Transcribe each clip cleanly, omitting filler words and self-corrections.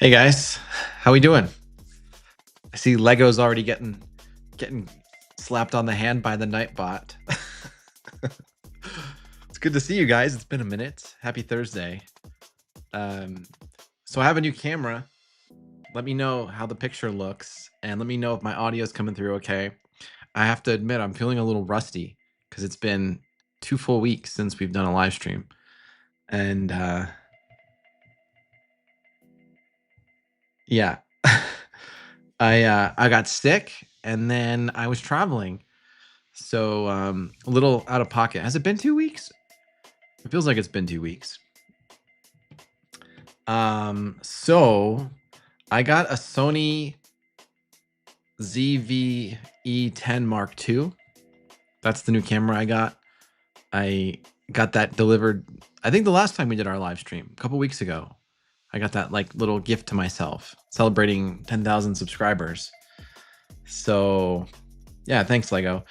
Hey guys, how we doing? I see Lego's already getting slapped on the hand by the Nightbot. It's good to see you guys. It's been a minute. Happy Thursday. Um, so I have a new camera. Let me know how the picture looks, and let me know if my audio is coming through okay. I have to admit I'm feeling a little rusty because it's been 2 full weeks since we've done a live stream, and yeah. I got sick and then I was traveling. So a little out of pocket. Has it been 2 weeks? It feels like it's been 2 weeks. So I got a Sony ZV-E10 Mark II. That's the new camera I got. I got that delivered, I think the last time we did our live stream, a couple weeks ago. I got that like little gift to myself, celebrating 10,000 subscribers. So yeah, thanks Lego.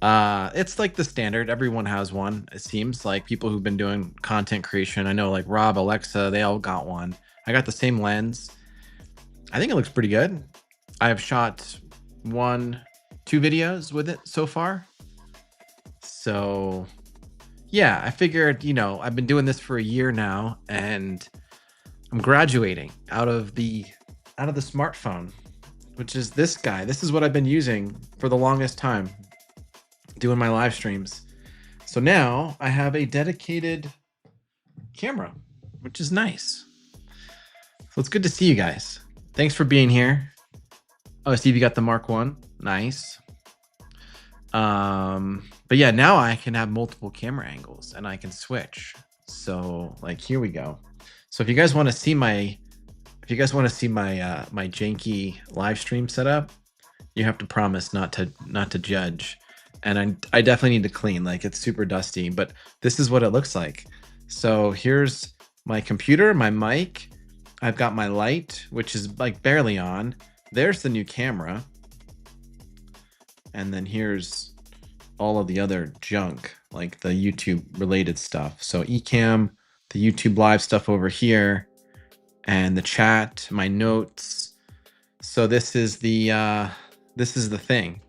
It's like the standard. Everyone has one. It seems like people who've been doing content creation. I know like Rob, Alexa, they all got one. I got the same lens. I think it looks pretty good. I have shot 2 videos with it so far. So yeah, I figured, I've been doing this for a year now and I'm graduating out of the smartphone, which is this guy. This is what I've been using for the longest time, doing my live streams. So now I have a dedicated camera, which is nice. So it's good to see you guys. Thanks for being here. Oh, Steve, you got the Mark I. Nice. But yeah, now I can have multiple camera angles and I can switch. So like, here we go. So if you guys want to see my my janky live stream setup, you have to promise not to judge. And I definitely need to clean, like it's super dusty, but this is what it looks like. So here's my computer, my mic. I've got my light, which is like barely on. There's the new camera. And then here's all of the other junk, like the YouTube related stuff. So Ecamm, the YouTube live stuff over here, and the chat, my notes. So this is the thing.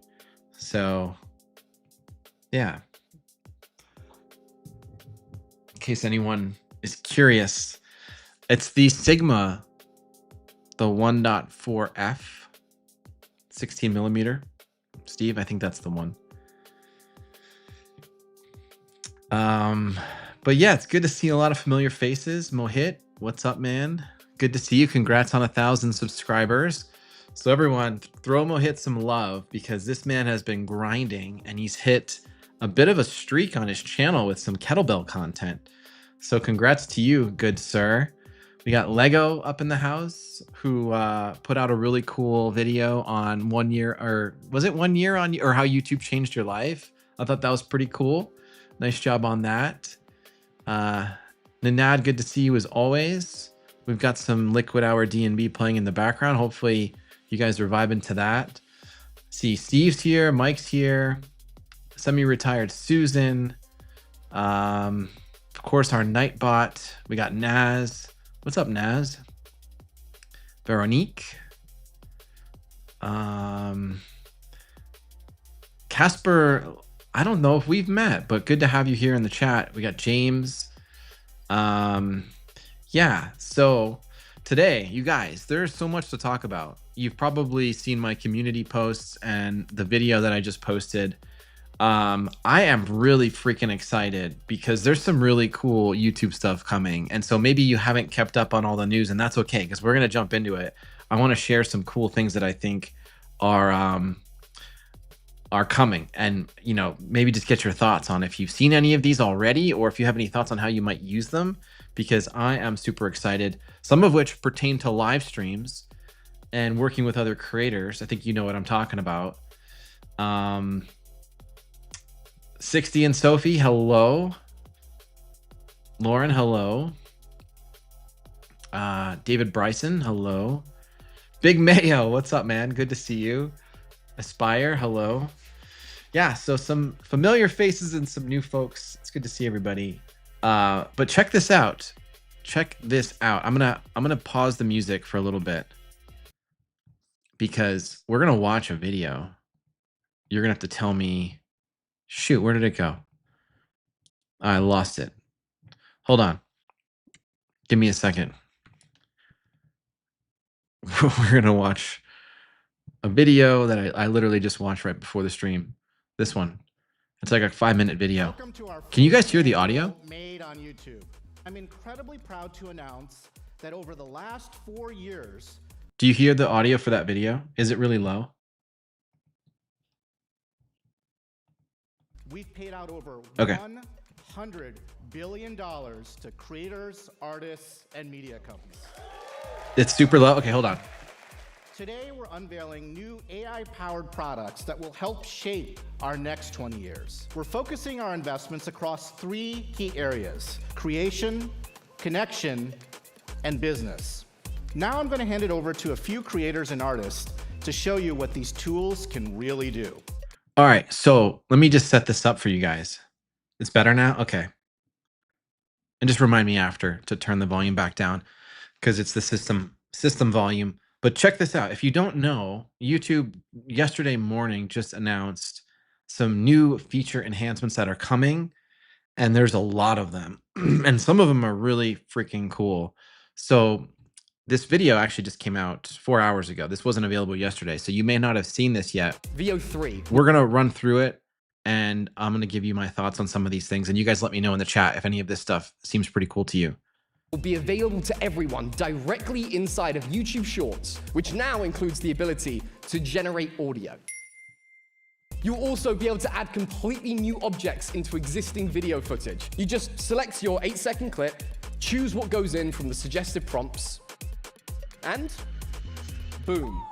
So yeah, in case anyone is curious, it's the Sigma, the 1.4F 16 millimeter. Steve, I think that's the one. But yeah, it's good to see a lot of familiar faces. Mohit, what's up, man? Good to see you. Congrats on 1,000 subscribers. So everyone, throw Mohit some love because this man has been grinding and he's hit a bit of a streak on his channel with some kettlebell content. So congrats to you, good sir. We got Lego up in the house who put out a really cool video on 1 year, or was it 1 year on, or how YouTube changed your life? I thought that was pretty cool. Nice job on that. Nanad, good to see you as always. We've got some Liquid Hour D&B playing in the background. Hopefully you guys are vibing to that. See, Steve's here, Mike's here, semi-retired Susan. Of course, our Nightbot. We got Naz. What's up, Naz? Veronique. Casper, I don't know if we've met, but good to have you here in the chat. We got James. Yeah, so today, you guys, there's so much to talk about. You've probably seen my community posts and the video that I just posted. I am really freaking excited because there's some really cool YouTube stuff coming. And so maybe you haven't kept up on all the news, and that's okay because we're going to jump into it. I want to share some cool things that I think are coming, and maybe just get your thoughts on if you've seen any of these already or if you have any thoughts on how you might use them, because I am super excited, some of which pertain to live streams and working with other creators. I think you know what I'm talking about. 60 and Sophie, hello. Lauren, hello. David Bryson, hello. Big Mayo, what's up, man? Good to see you. Aspire, hello. Yeah, so some familiar faces and some new folks. It's good to see everybody. But check this out. check this out. I'm gonna pause the music for a little bit because we're gonna watch a video. You're gonna have to tell me. Shoot, where did it go? I lost it. Hold on. Give me a second. We're gonna watch a video that I literally just watched right before the stream. This one. It's like a 5-minute video. Welcome to our Can you guys hear the audio? Made on YouTube. I'm incredibly proud to announce that over the last 4 years. Do you hear the audio for that video? Is it really low? We've paid out over Okay. $100 billion to creators, artists, and media companies. It's super low. Okay, hold on. Today, we're unveiling new AI-powered products that will help shape our next 20 years. We're focusing our investments across 3 key areas: creation, connection, and business. Now I'm going to hand it over to a few creators and artists to show you what these tools can really do. All right, so let me just set this up for you guys. It's better now? Okay. And just remind me after to turn the volume back down because it's the system volume. But check this out. If you don't know, YouTube yesterday morning just announced some new feature enhancements that are coming, and there's a lot of them. And some of them are really freaking cool. So this video actually just came out 4 hours ago. This wasn't available yesterday, so you may not have seen this yet. VO3. We're gonna run through it, and I'm gonna give you my thoughts on some of these things, and you guys let me know in the chat if any of this stuff seems pretty cool to you. Will be available to everyone directly inside of YouTube Shorts, which now includes the ability to generate audio. You'll also be able to add completely new objects into existing video footage. You just select your 8-second clip, choose what goes in from the suggested prompts, and boom.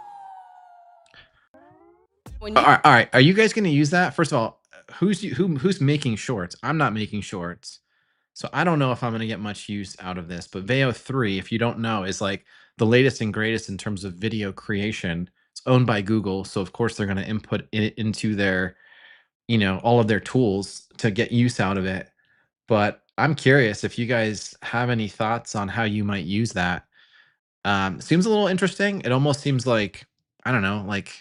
All right. Are you guys going to use that? First of all, who's making shorts? I'm not making shorts, so I don't know if I'm going to get much use out of this. But Veo 3, if you don't know, is like the latest and greatest in terms of video creation. It's owned by Google, so of course they're going to input it into their, all of their tools to get use out of it. But I'm curious if you guys have any thoughts on how you might use that. Seems a little interesting. It almost seems like, I don't know, like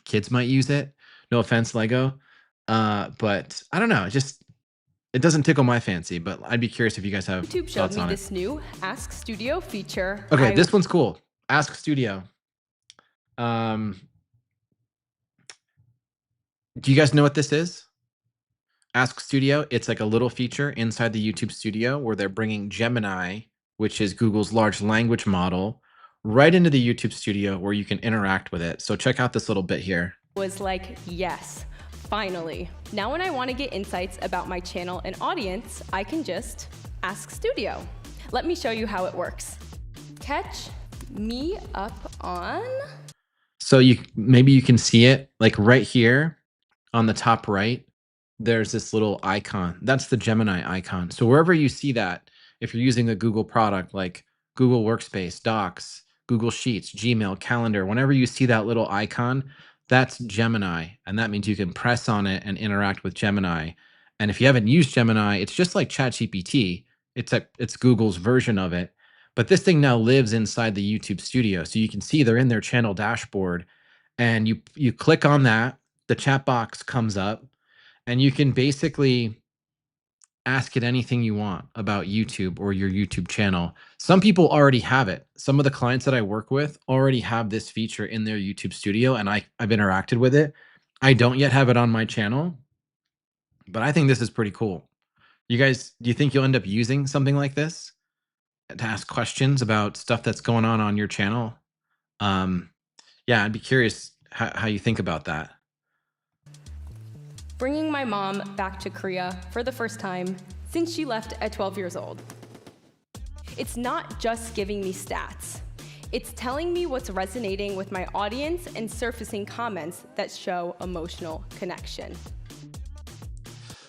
kids might use it. No offense, Lego. But I don't know. It doesn't tickle my fancy, but I'd be curious if you guys have YouTube showed thoughts me on this new Ask Studio feature. Okay, this one's cool. Ask Studio. Do you guys know what this is? Ask Studio. It's like a little feature inside the YouTube Studio where they're bringing Gemini, which is Google's large language model, right into the YouTube Studio where you can interact with it. So check out this little bit here. Was like, yes, finally. Now when I want to get insights about my channel and audience, I can just ask Studio. Let me show you how it works. Catch me up on... So maybe you can see it like right here on the top right. There's this little icon. That's the Gemini icon. So wherever you see that, if you're using a Google product like Google Workspace, Docs, Google Sheets, Gmail, Calendar, whenever you see that little icon, that's Gemini. And that means you can press on it and interact with Gemini. And if you haven't used Gemini, it's just like ChatGPT. It's Google's version of it. But this thing now lives inside the YouTube Studio. So you can see they're in their channel dashboard. And you click on that, the chat box comes up, and you can basically ask it anything you want about YouTube or your YouTube channel. Some people already have it. Some of the clients that I work with already have this feature in their YouTube Studio, and I've interacted with it. I don't yet have it on my channel, but I think this is pretty cool. You guys, do you think you'll end up using something like this to ask questions about stuff that's going on your channel? Yeah, I'd be curious how you think about that. Bringing my mom back to Korea for the first time since she left at 12 years old. It's not just giving me stats. It's telling me what's resonating with my audience and surfacing comments that show emotional connection.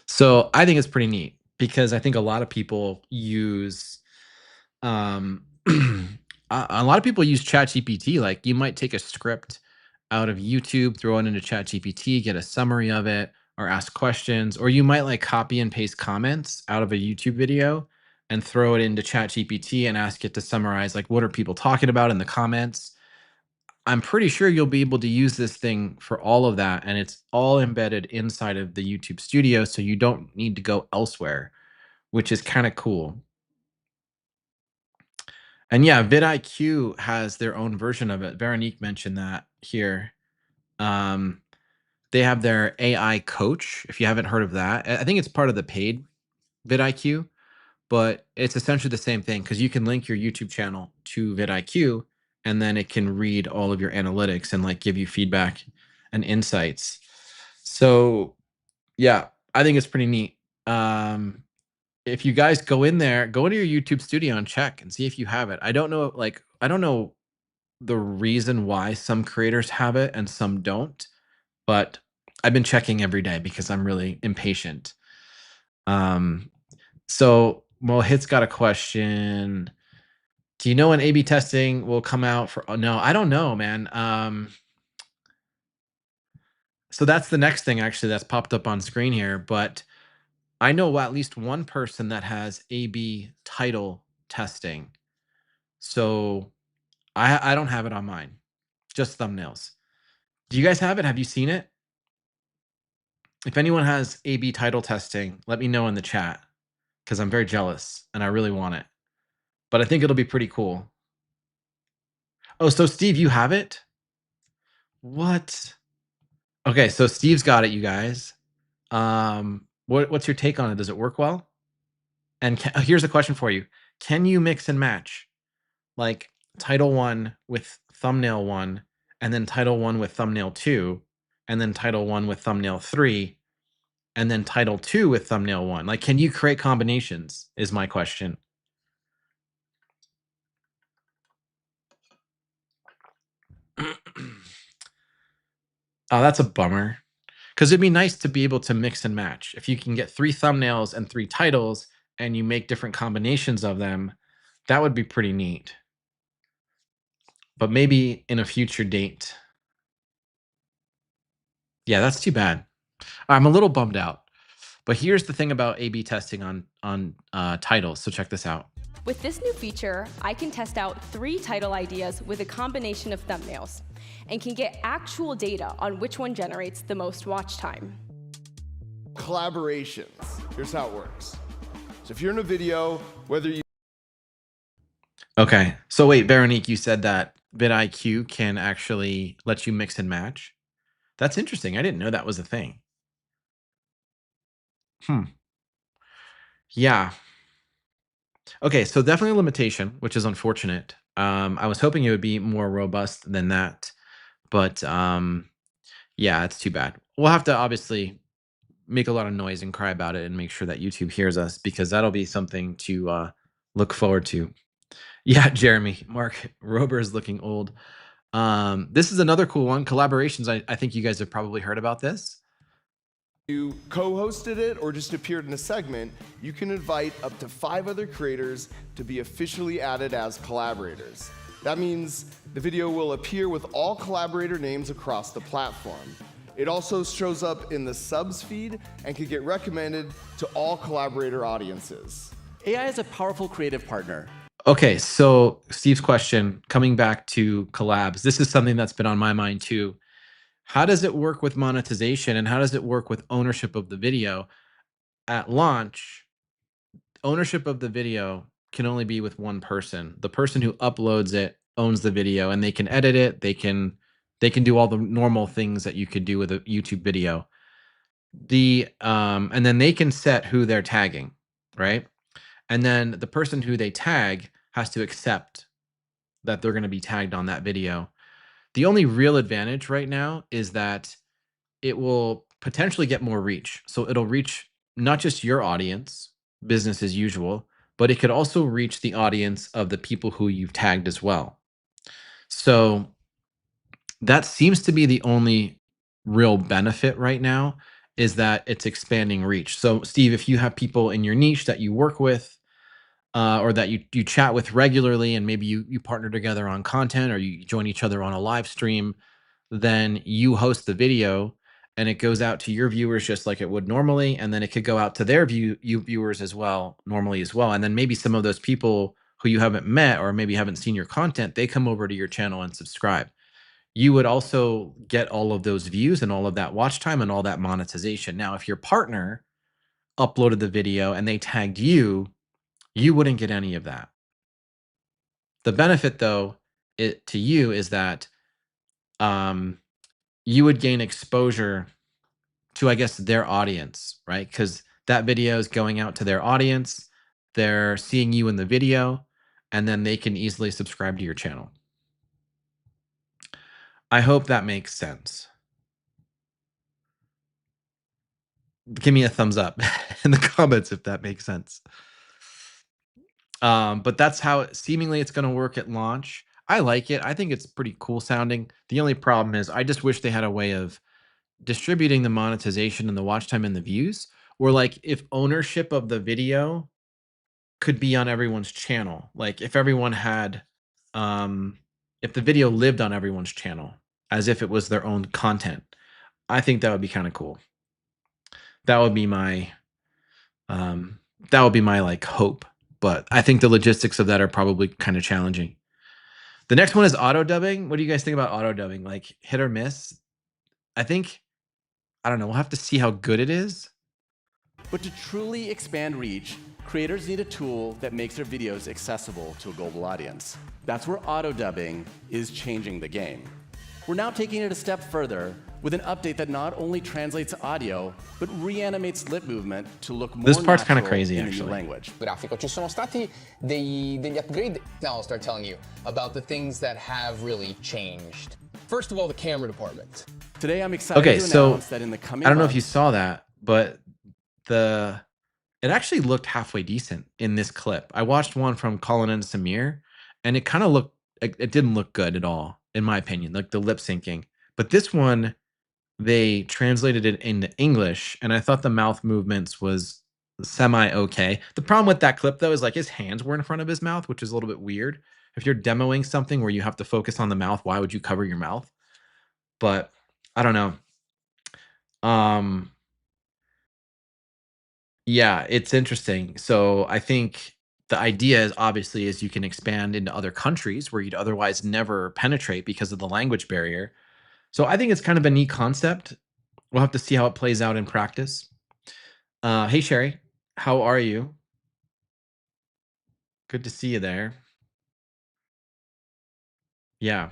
So I think it's pretty neat because I think a lot of people use a lot of people use ChatGPT. Like you might take a script out of YouTube, throw it into ChatGPT, get a summary of it, or ask questions, or you might like copy and paste comments out of a YouTube video and throw it into ChatGPT and ask it to summarize, like, what are people talking about in the comments. I'm pretty sure you'll be able to use this thing for all of that, and it's all embedded inside of the YouTube Studio, so you don't need to go elsewhere, which is kind of cool. And yeah, vidIQ has their own version of it. Veronique mentioned that here. Um, they have their AI coach. If you haven't heard of that, I think it's part of the paid vidIQ, but it's essentially the same thing because you can link your YouTube channel to vidIQ, and then it can read all of your analytics and like give you feedback and insights. So yeah, I think it's pretty neat. If you guys go in there, go into your YouTube Studio and check and see if you have it. I don't know the reason why some creators have it and some don't, but I've been checking every day because I'm really impatient. So well, Hit's got a question. Do you know when A/B testing will come out for? Oh, no, I don't know, man. So that's the next thing actually that's popped up on screen here, but I know at least one person that has A/B title testing. So I don't have it on mine, just thumbnails. Do you guys have it? Have you seen it? If anyone has A/B title testing, let me know in the chat because I'm very jealous and I really want it. But I think it'll be pretty cool. Oh, so Steve, you have it? What? Okay, so Steve's got it, you guys. What's your take on it? Does it work well? And here's a question for you: can you mix and match, like title one with thumbnail one, and then title one with thumbnail two, and then title one with thumbnail three, and then title two with thumbnail one? Like, can you create combinations? Is my question. Oh, that's a bummer. Because it'd be nice to be able to mix and match. If you can get 3 thumbnails and 3 titles and you make different combinations of them, that would be pretty neat. But maybe in a future date. Yeah, that's too bad. I'm a little bummed out. But here's the thing about A/B testing on titles. So check this out. With this new feature, I can test out 3 title ideas with a combination of thumbnails and can get actual data on which one generates the most watch time. Collaborations. Here's how it works. So if you're in a video, whether you Okay. So wait, Veronique, you said that vidIQ can actually let you mix and match. That's interesting. I didn't know that was a thing. Yeah. Okay, so definitely a limitation, which is unfortunate. I was hoping it would be more robust than that, but yeah, it's too bad. We'll have to obviously make a lot of noise and cry about it and make sure that YouTube hears us because that'll be something to look forward to. Yeah, Jeremy, Mark Rober is looking old. This is another cool one. Collaborations. I think you guys have probably heard about this. you co-hosted it or just appeared in a segment, you can invite up to 5 other creators to be officially added as collaborators. That means the video will appear with all collaborator names across the platform. It also shows up in the subs feed and can get recommended to all collaborator audiences. AI is a powerful creative partner. Okay, so Steve's question, coming back to collabs, this is something that's been on my mind too. How does it work with monetization and how does it work with ownership of the video? At launch, ownership of the video can only be with one person. The person who uploads it owns the video and they can edit it, they can do all the normal things that you could do with a YouTube video. And then they can set who they're tagging, right? And then the person who they tag has to accept that they're going to be tagged on that video. The only real advantage right now is that it will potentially get more reach. So it'll reach not just your audience, business as usual, but it could also reach the audience of the people who you've tagged as well. So that seems to be the only real benefit right now, is that it's expanding reach. So Steve, if you have people in your niche that you work with, or that you chat with regularly, and maybe you partner together on content or you join each other on a live stream, then you host the video and it goes out to your viewers just like it would normally, and then it could go out to their viewers as well, normally as well. And then maybe some of those people who you haven't met or maybe haven't seen your content, they come over to your channel and subscribe. You would also get all of those views and all of that watch time and all that monetization. Now, if your partner uploaded the video and they tagged you, you wouldn't get any of that. The benefit, though, to you is that you would gain exposure to, I guess, their audience, right? Because that video is going out to their audience. They're seeing you in the video, and then they can easily subscribe to your channel. I hope that makes sense. Give me a thumbs up in the comments if that makes sense. But that's how seemingly it's going to work at launch. I like it. I think it's pretty cool sounding. The only problem is I just wish they had a way of distributing the monetization and the watch time and the views, or like if ownership of the video could be on everyone's channel. Like if everyone had, if the video lived on everyone's channel as if it was their own content, I think that would be kind of cool. That would be my, like hope. But I think the logistics of that are probably kind of challenging. The next one is auto dubbing. What do you guys think about auto dubbing? Like hit or miss? I don't know. We'll have to see how good it is. But to truly expand reach, creators need a tool that makes their videos accessible to a global audience. That's where Autodubbing is changing the game. We're now taking it a step further with an update that not only translates audio, but reanimates lip movement to look more This part's kind of natural crazy, in the new actually. language. Grafico. Ci sono stati degli upgrade. Now I'll start telling you about the things that have really changed. First of all, the camera department. Today, I'm excited Okay, to so announce that in the coming I don't know if you months, saw that, but it actually looked halfway decent in this clip. I watched one from Colin and Samir, and it kind of looked, it didn't look good at all, in my opinion, like the lip syncing. But this one, they translated it into English, and I thought the mouth movements was semi okay. The problem with that clip though is like his hands were in front of his mouth, which is a little bit weird. If you're demoing something where you have to focus on the mouth, why would you cover your mouth? But I don't know. Yeah, it's interesting. So I think the idea is obviously is you can expand into other countries where you'd otherwise never penetrate because of the language barrier. So I think it's kind of a neat concept. We'll have to see how it plays out in practice. Hey Sherry, how are you? Good to see you there. Yeah.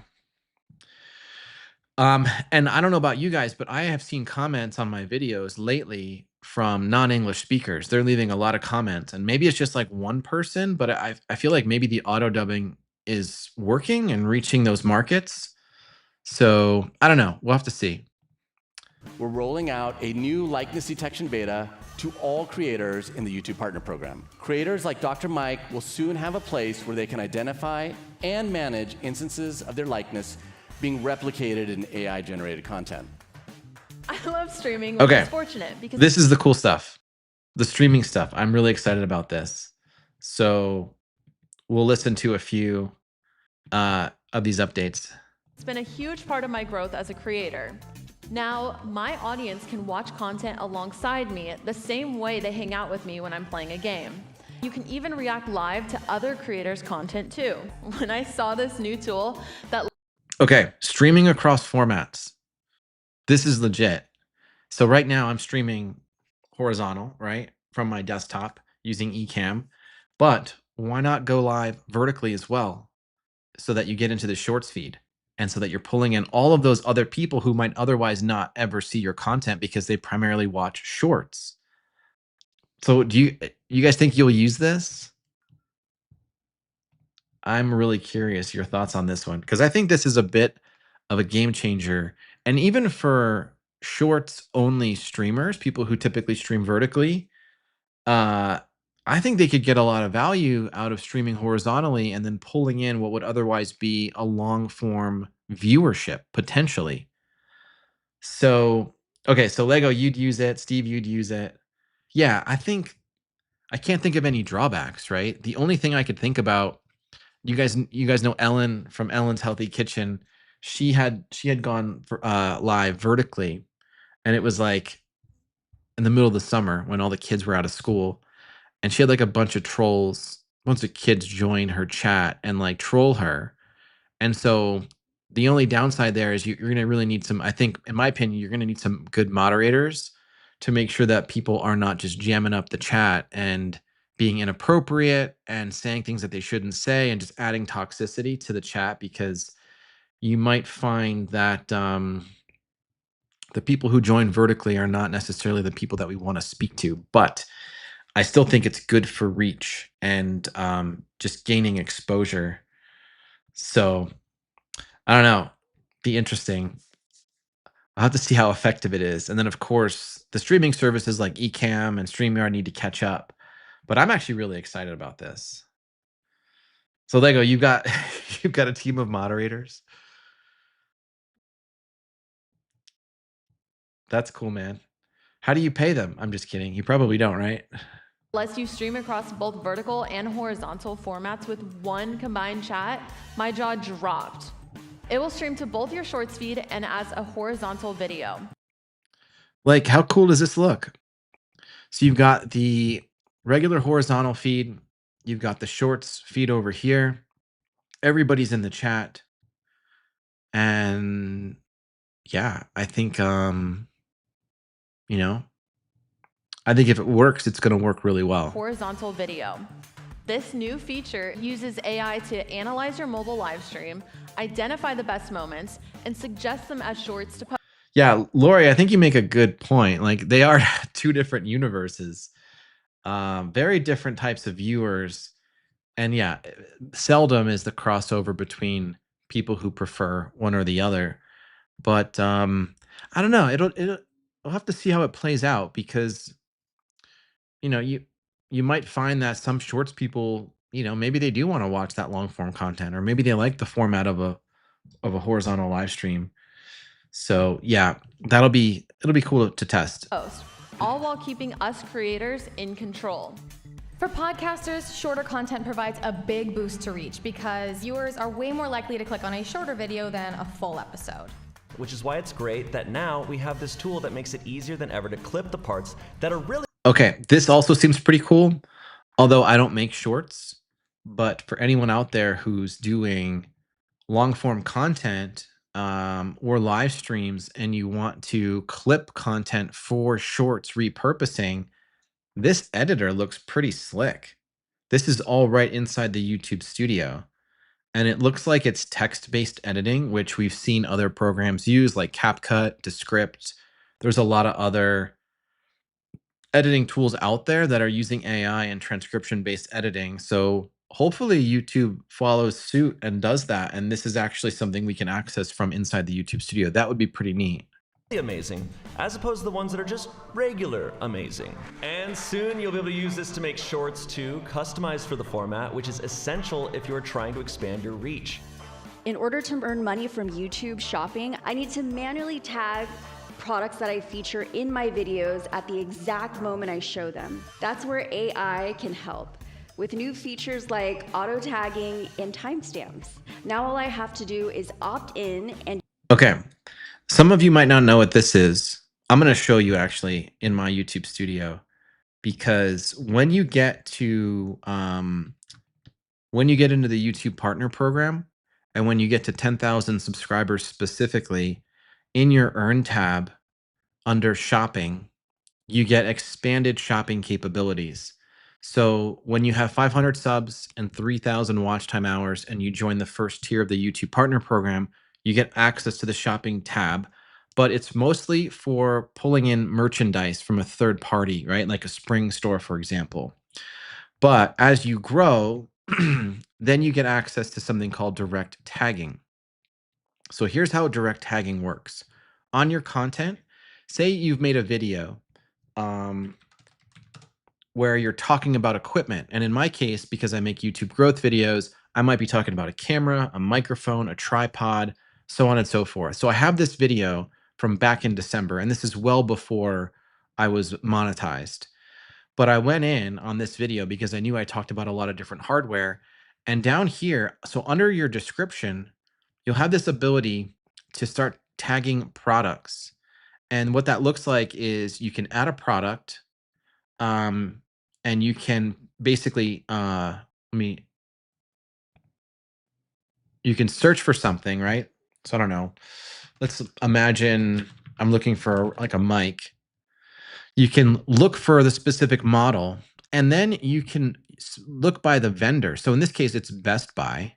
And I don't know about you guys, but I have seen comments on my videos lately from non-English speakers. They're leaving a lot of comments, and maybe it's just like one person, but I feel like maybe the auto dubbing is working and reaching those markets. So I don't know. We'll have to see. we're rolling out a new likeness detection beta to all creators in the YouTube Partner Program. Creators like Dr. Mike will soon have a place where they can identify and manage instances of their likeness being replicated in AI-generated content. I love streaming, which Okay. is fortunate because This is the cool stuff. The streaming stuff. I'm really excited about this. So we'll listen to a few of these updates. it's been a huge part of my growth as a creator. Now, my audience can watch content alongside me the same way they hang out with me when I'm playing a game. You can even react live to other creators' content too. When I saw this new tool that Okay, streaming across formats. This is legit. So right now I'm streaming horizontal, right, from my desktop using Ecamm. But why not go live vertically as well so that you get into the shorts feed and so that you're pulling in all of those other people who might otherwise not ever see your content because they primarily watch shorts. So do you guys think you'll use this? I'm really curious your thoughts on this one because I think this is a bit of a game changer. And even for shorts only streamers, people who typically stream vertically, I think they could get a lot of value out of streaming horizontally and then pulling in what would otherwise be a long form viewership potentially. So, okay, so Lego, you'd use it. Steve, you'd use it. Yeah, I can't think of any drawbacks, right? The only thing I could think about, you guys know Ellen from Ellen's Healthy Kitchen. She had gone for, live vertically, And it was like in the middle of the summer when all the kids were out of school, and she had like a bunch of trolls, a bunch of kids join her chat and like troll her. And so the only downside there is you're going to really need some, I think, in my opinion, you're going to need some good moderators to make sure that people are not just jamming up the chat and being inappropriate and saying things that they shouldn't say and just adding toxicity to the chat, because you might find that the people who join vertically are not necessarily the people that we want to speak to. But I still think it's good for reach and just gaining exposure. So I don't know. Be interesting. I'll have to see how effective it is. And then, of course, the streaming services like Ecamm and StreamYard need to catch up. But I'm actually really excited about this. So Lego, you've got you've got a team of moderators. That's cool, man. How do you pay them? I'm just kidding. You probably don't, right? Lets you stream across both vertical and horizontal formats with one combined chat, my jaw dropped. It will stream to both your Shorts feed and as a horizontal video. Like, how cool does this look? So you've got the regular horizontal feed, you've got the Shorts feed over here. Everybody's in the chat. And yeah, I think you know, I think if it works, it's going to work really well. Horizontal video. This new feature uses AI to analyze your mobile live stream, identify the best moments, and suggest them as shorts to post. Yeah, Lori, I think you make a good point. Like, they are two different universes, very different types of viewers. And yeah, seldom is the crossover between people who prefer one or the other. But I don't know. We'll have to see how it plays out, because you might find that some shorts people, maybe they do want to watch that long form content, or maybe they like the format of a horizontal live stream. So yeah, it'll be cool to test. All while keeping us creators in control. For podcasters, shorter content provides a big boost to reach because viewers are way more likely to click on a shorter video than a full episode. Which is why it's great that now we have this tool that makes it easier than ever to clip the parts that are really... Okay, this also seems pretty cool, although I don't make shorts. But for anyone out there who's doing long form content or live streams, and you want to clip content for shorts repurposing, this editor looks pretty slick. This is all right inside the YouTube studio. And it looks like it's text-based editing, which we've seen other programs use, like CapCut, Descript. There's a lot of other editing tools out there that are using AI and transcription-based editing. So hopefully YouTube follows suit and does that. And this is actually something we can access from inside the YouTube studio. That would be pretty neat. amazing, as opposed to the ones that are just regular amazing. And soon you'll be able to use this to make shorts too, customized for the format, which is essential if you're trying to expand your reach. In order to earn money from YouTube shopping, I need to manually tag products that I feature in my videos at the exact moment I show them. That's where AI can help, with new features like auto tagging and timestamps. Now all I have to do is opt in and... Okay. Some of you might not know what this is. I'm going to show you actually in my YouTube studio, because when you get to when you get into the YouTube partner program, and when you get to 10,000 subscribers specifically, in your earn tab under shopping, you get expanded shopping capabilities. So when you have 500 subs and 3,000 watch time hours and you join the first tier of the YouTube partner program, you get access to the shopping tab, but it's mostly for pulling in merchandise from a third party, right? Like a Spring store, for example. But as you grow, then you get access to something called direct tagging. So here's how direct tagging works. On your content, say you've made a video where you're talking about equipment. And in my case, because I make YouTube growth videos, I might be talking about a camera, a microphone, a tripod, so on and so forth. So I have this video from back in December, and this is well before I was monetized. But I went in on this video because I knew I talked about a lot of different hardware. And down here, so under your description, you'll have this ability to start tagging products. And what that looks like is you can add a product, and you can basically you can search for something, right? So I don't know. Let's imagine I'm looking for like a mic. You can look for the specific model, and then you can look by the vendor. So in this case, it's Best Buy.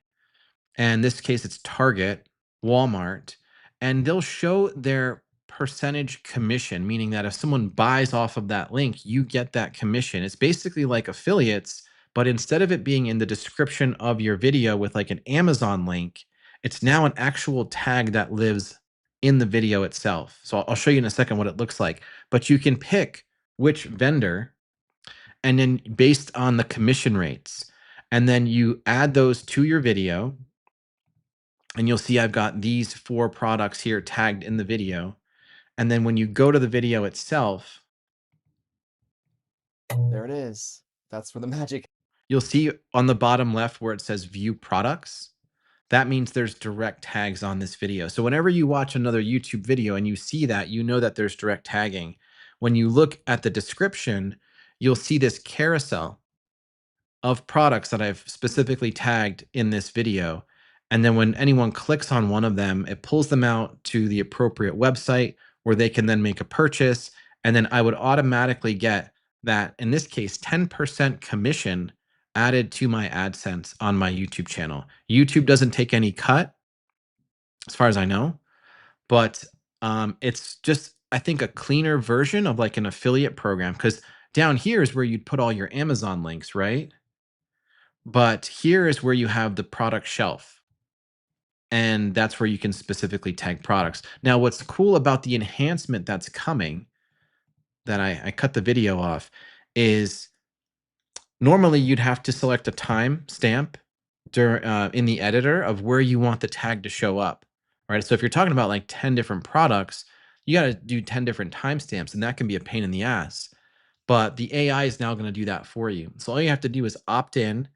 And in this case, it's Target, Walmart, and they'll show their percentage commission, meaning that if someone buys off of that link, you get that commission. It's basically like affiliates, but instead of it being in the description of your video with like an Amazon link, it's now an actual tag that lives in the video itself. So I'll show you in a second what it looks like, but you can pick which vendor and then based on the commission rates, and then you add those to your video, and you'll see I've got these 4 products here tagged in the video. And then when you go to the video itself, There it is. That's where the magic. you'll see on the bottom left where it says view products. That means there's direct tags on this video. So whenever you watch another YouTube video and you see that, you know that there's direct tagging. When you look at the description, you'll see this carousel of products that I've specifically tagged in this video. And then when anyone clicks on one of them, it pulls them out to the appropriate website where they can then make a purchase. And then I would automatically get that, in this case, 10% commission added to my AdSense on my YouTube channel. YouTube doesn't take any cut, as far as I know, but it's just, I think, a cleaner version of like an affiliate program, because down here is where you'd put all your Amazon links, right? But here is where you have the product shelf. And that's where you can specifically tag products. Now, what's cool about the enhancement that's coming, that I cut the video off, is normally you'd have to select a time stamp in the editor of where you want the tag to show up, right? So if you're talking about like 10 different products, you got to do 10 different timestamps, and that can be a pain in the ass. But the AI is now going to do that for you. So all you have to do is opt in.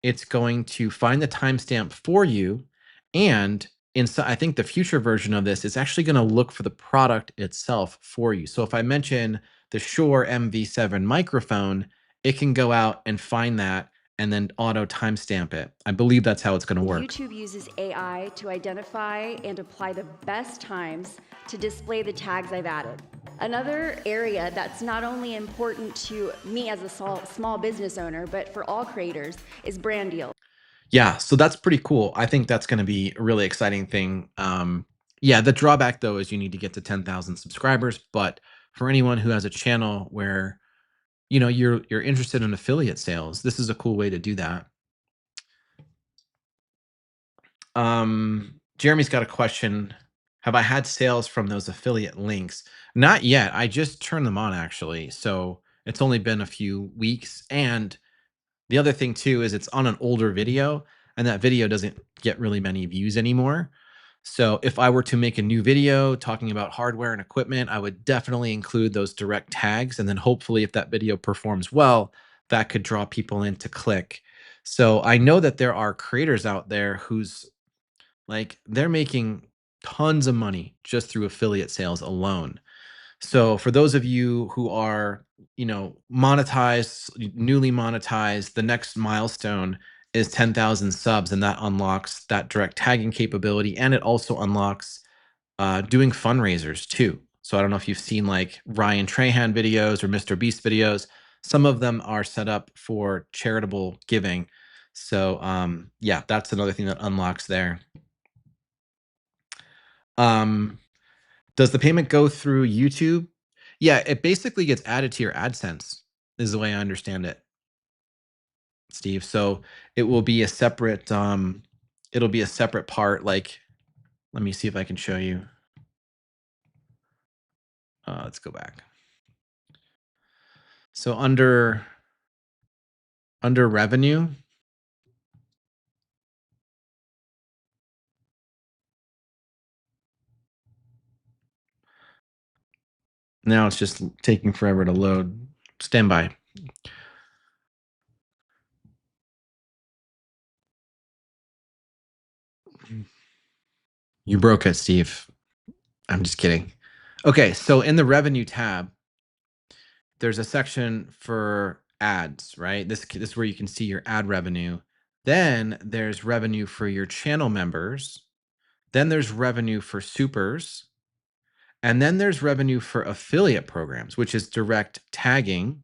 It's going to find the timestamp for you. And inside, I think the future version of this is actually going to look for the product itself for you. So if I mention the Shure MV7 microphone, it can go out and find that and then auto timestamp it. I believe that's how it's going to work. YouTube uses AI to identify and apply the best times to display the tags I've added. Another area that's not only important to me as a small business owner, but for all creators, is brand deals. Yeah, so that's pretty cool. I think that's going to be a really exciting thing. Yeah, the drawback though is you need to get to 10,000 subscribers. But for anyone who has a channel where you're interested in affiliate sales, this is a cool way to do that. Jeremy's got a question. Have I had sales from those affiliate links? Not yet. I just turned them on actually. So it's only been a few weeks. And the other thing too is it's on an older video, and that video doesn't get really many views anymore. So if I were to make a new video talking about hardware and equipment, I would definitely include those direct tags. And then hopefully if that video performs well, that could draw people in to click. So I know that there are creators out there who's like, they're making tons of money just through affiliate sales alone. So for those of you who are, monetized, newly monetized, the next milestone is 10,000 subs, and that unlocks that direct tagging capability, and it also unlocks doing fundraisers too. So I don't know if you've seen like Ryan Trahan videos or Mr. Beast videos. Some of them are set up for charitable giving. So yeah, that's another thing that unlocks there. Does the payment go through YouTube? Yeah, it basically gets added to your AdSense, is the way I understand it, Steve. So it will be a separate it'll be a separate part. Like, let me see if I can show you. Let's go back. So under revenue, now it's just taking forever to load. Stand by. You broke it, Steve. I'm just kidding. Okay, so in the revenue tab, there's a section for ads, right? This is where you can see your ad revenue. Then there's revenue for your channel members. Then there's revenue for supers. And then there's revenue for affiliate programs, which is direct tagging.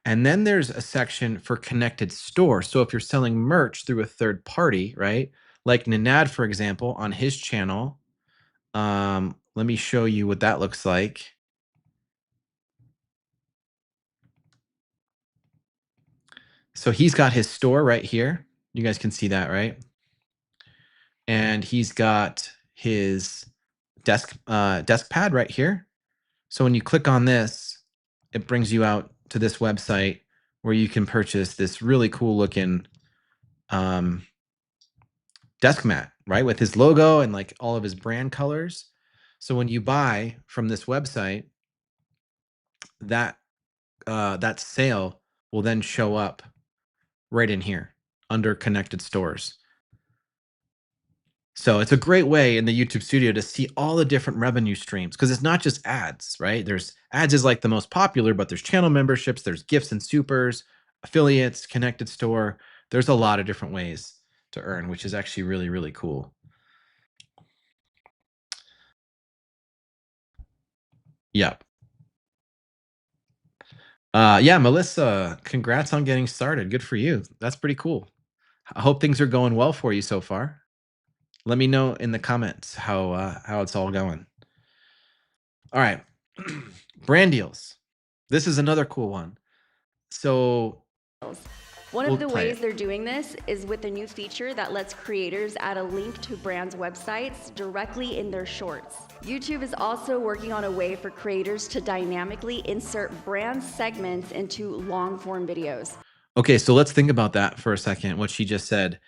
And then there's a section for connected store. So if you're selling merch through a third party, right? Like Ninad, for example, on his channel. Let me show you what that looks like. So he's got his store right here. You guys can see that, right? And he's got his desk pad right here. So when you click on this, it brings you out to this website where you can purchase this really cool looking desk mat, right? With his logo and like all of his brand colors. So when you buy from this website, that that sale will then show up right in here under connected stores. So it's a great way in the YouTube studio to see all the different revenue streams, because it's not just ads, right? There's ads is like the most popular, but there's channel memberships, there's gifts and supers, affiliates, connected store. There's a lot of different ways to earn, which is actually really, really cool. Yep. Yeah, Melissa, congrats on getting started. Good for you. That's pretty cool. I hope things are going well for you so far. Let me know in the comments how it's all going. All right. Brand deals. This is another cool one. So One we'll of the play ways it. they're doing this is with a new feature that lets creators add a link to brands' websites directly in their shorts. YouTube is also working on a way for creators to dynamically insert brand segments into long-form videos. Okay, so let's think about that for a second, what she just said.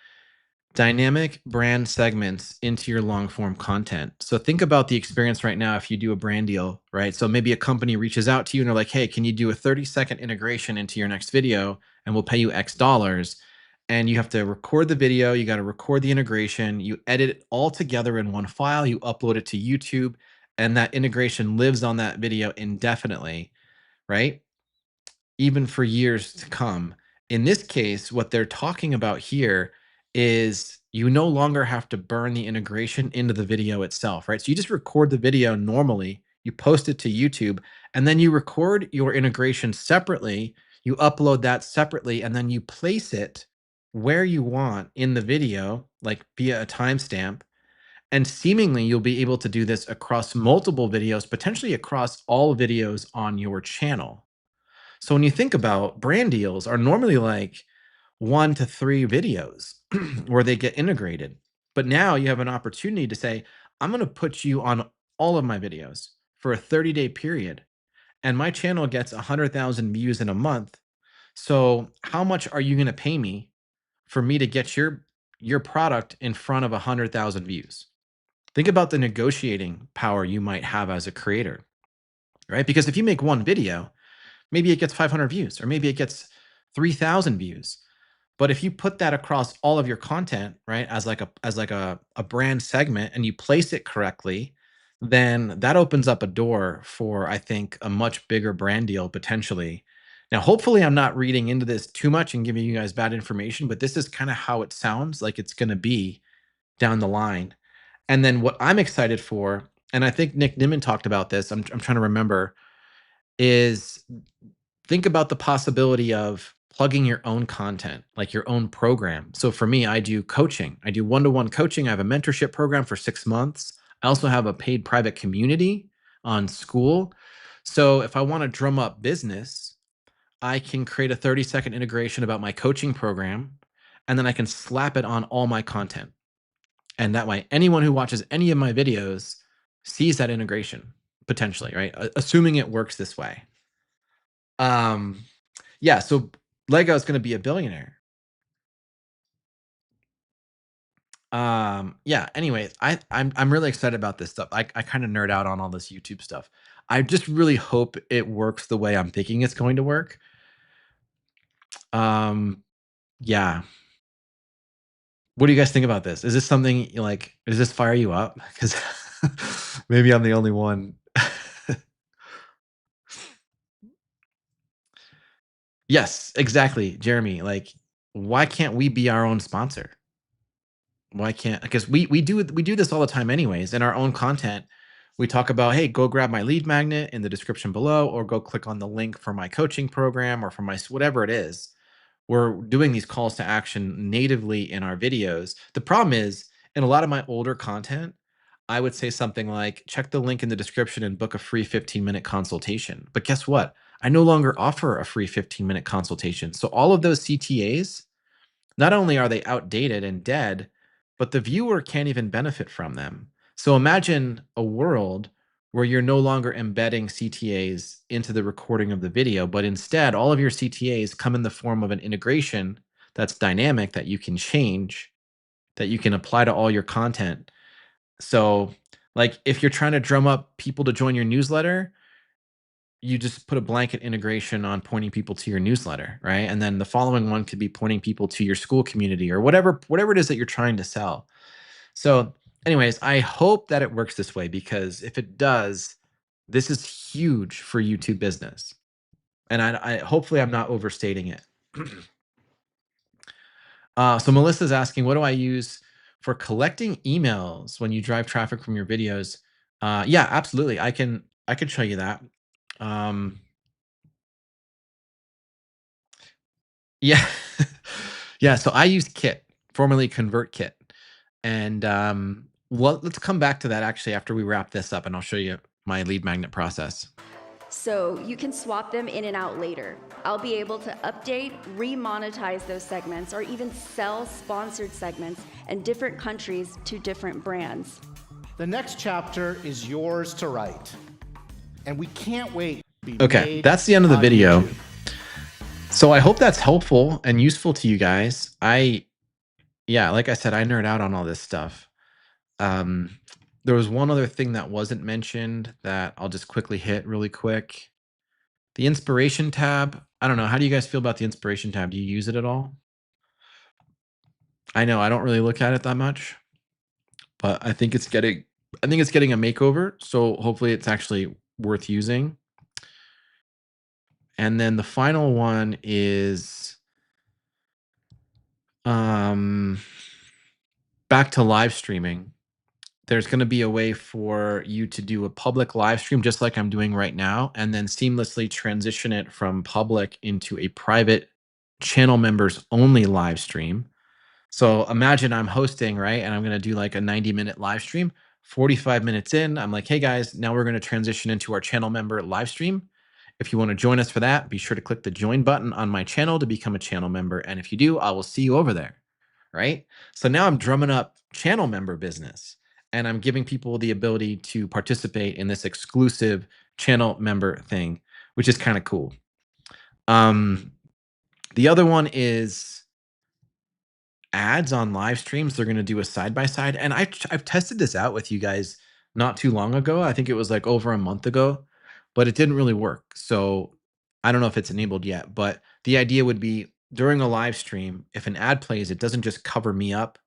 Dynamic brand segments into your long form content. So think about the experience right now if you do a brand deal, right? So maybe a company reaches out to you and they're like, hey, can you do a 30-second integration into your next video and we'll pay you X dollars? And you have to record the video, you got to record the integration, you edit it all together in one file, you upload it to YouTube, and that integration lives on that video indefinitely, right? Even for years to come. In this case, what they're talking about here is you no longer have to burn the integration into the video itself, right? So you just record the video normally, you post it to YouTube, and then you record your integration separately, you upload that separately, and then you place it where you want in the video, like via a timestamp. And seemingly, you'll be able to do this across multiple videos, potentially across all videos on your channel. So when you think about brand deals are normally like 1 to 3 videos where they get integrated. But now you have an opportunity to say, I'm going to put you on all of my videos for a 30-day period and my channel gets 100,000 views in a month. So how much are you going to pay me for me to get your product in front of 100,000 views? Think about the negotiating power you might have as a creator, right? Because if you make one video, maybe it gets 500 views or maybe it gets 3,000 views. But if you put that across all of your content, right, as like a brand segment and you place it correctly, then that opens up a door for, I think, a much bigger brand deal potentially. Now, hopefully I'm not reading into this too much and giving you guys bad information, but this is kind of how it sounds like it's going to be down the line. And then what I'm excited for, and I think Nick Nimmin talked about this, I'm trying to remember, is think about the possibility of plugging your own content, like your own program. So for me, I do coaching. I do one-to-one coaching. I have a mentorship program for 6 months. I also have a paid private community on School. So if I want to drum up business, I can create a 30-second integration about my coaching program, and then I can slap it on all my content. And that way, anyone who watches any of my videos sees that integration potentially, right? Assuming it works this way. Yeah, so Lego is going to be a billionaire. Yeah, anyways, I'm really excited about this stuff. I kind of nerd out on all this YouTube stuff. I just really hope it works the way I'm thinking it's going to work. Yeah. What do you guys think about this? Is this something like, does this fire you up? Because maybe I'm the only one Yes, exactly, Jeremy. Like, why can't we be our own sponsor? Why can't, because we do this all the time anyways in our own content. We talk about, hey, go grab my lead magnet in the description below, or go click on the link for my coaching program or for my whatever it is. We're doing these calls to action natively in our videos. The problem is, in a lot of my older content, I would say something like, check the link in the description and book a free 15-minute consultation. But guess what? I no longer offer a free 15-minute consultation. So all of those CTAs, not only are they outdated and dead, but the viewer can't even benefit from them. So imagine a world where you're no longer embedding CTAs into the recording of the video, but instead all of your CTAs come in the form of an integration that's dynamic, that you can change, that you can apply to all your content. So, like, if you're trying to drum up people to join your newsletter, you just put a blanket integration on pointing people to your newsletter, right? And then the following one could be pointing people to your school community or whatever it is that you're trying to sell. So, anyways, I hope that it works this way, because if it does, this is huge for YouTube business. And I hopefully I'm not overstating it. So Melissa's asking, what do I use for collecting emails when you drive traffic from your videos? Yeah, absolutely. I can show you that. Um, yeah. Yeah, so I use Kit, formerly ConvertKit. And well, let's come back to that actually after we wrap this up, and I'll show you my lead magnet process. So you can swap them in and out later. I'll be able to update, remonetize those segments, or even sell sponsored segments in different countries to different brands. The next chapter is yours to write. And we can't wait to be Okay, made that's the end of the on video. YouTube. So I hope that's helpful and useful to you guys. Yeah, like I said, I nerd out on all this stuff. Um, there was one other thing that wasn't mentioned that I'll just quickly hit really quick. The inspiration tab. I don't know. How do you guys feel about the inspiration tab? Do you use it at all? I know I don't really look at it that much, but I think it's getting a makeover. So hopefully it's actually worth using. And then the final one is um back to live streaming. There's going to be a way for you to do a public live stream just like I'm doing right now, and then seamlessly transition it from public into a private channel members only live stream. So imagine I'm hosting, right? And I'm going to do like a 90-minute live stream. 45 minutes in, I'm like, hey guys, now we're going to transition into our channel member live stream. If you want to join us for that, be sure to click the join button on my channel to become a channel member. And if you do, I will see you over there. Right? So now I'm drumming up channel member business, and I'm giving people the ability to participate in this exclusive channel member thing, which is kind of cool. The other one is ads on live streams. They're going to do a side by side, and I've tested this out with you guys not too long ago. I think it was like over a month ago, but it didn't really work. So I don't know if it's enabled yet, but the idea would be during a live stream, if an ad plays, it doesn't just cover me up.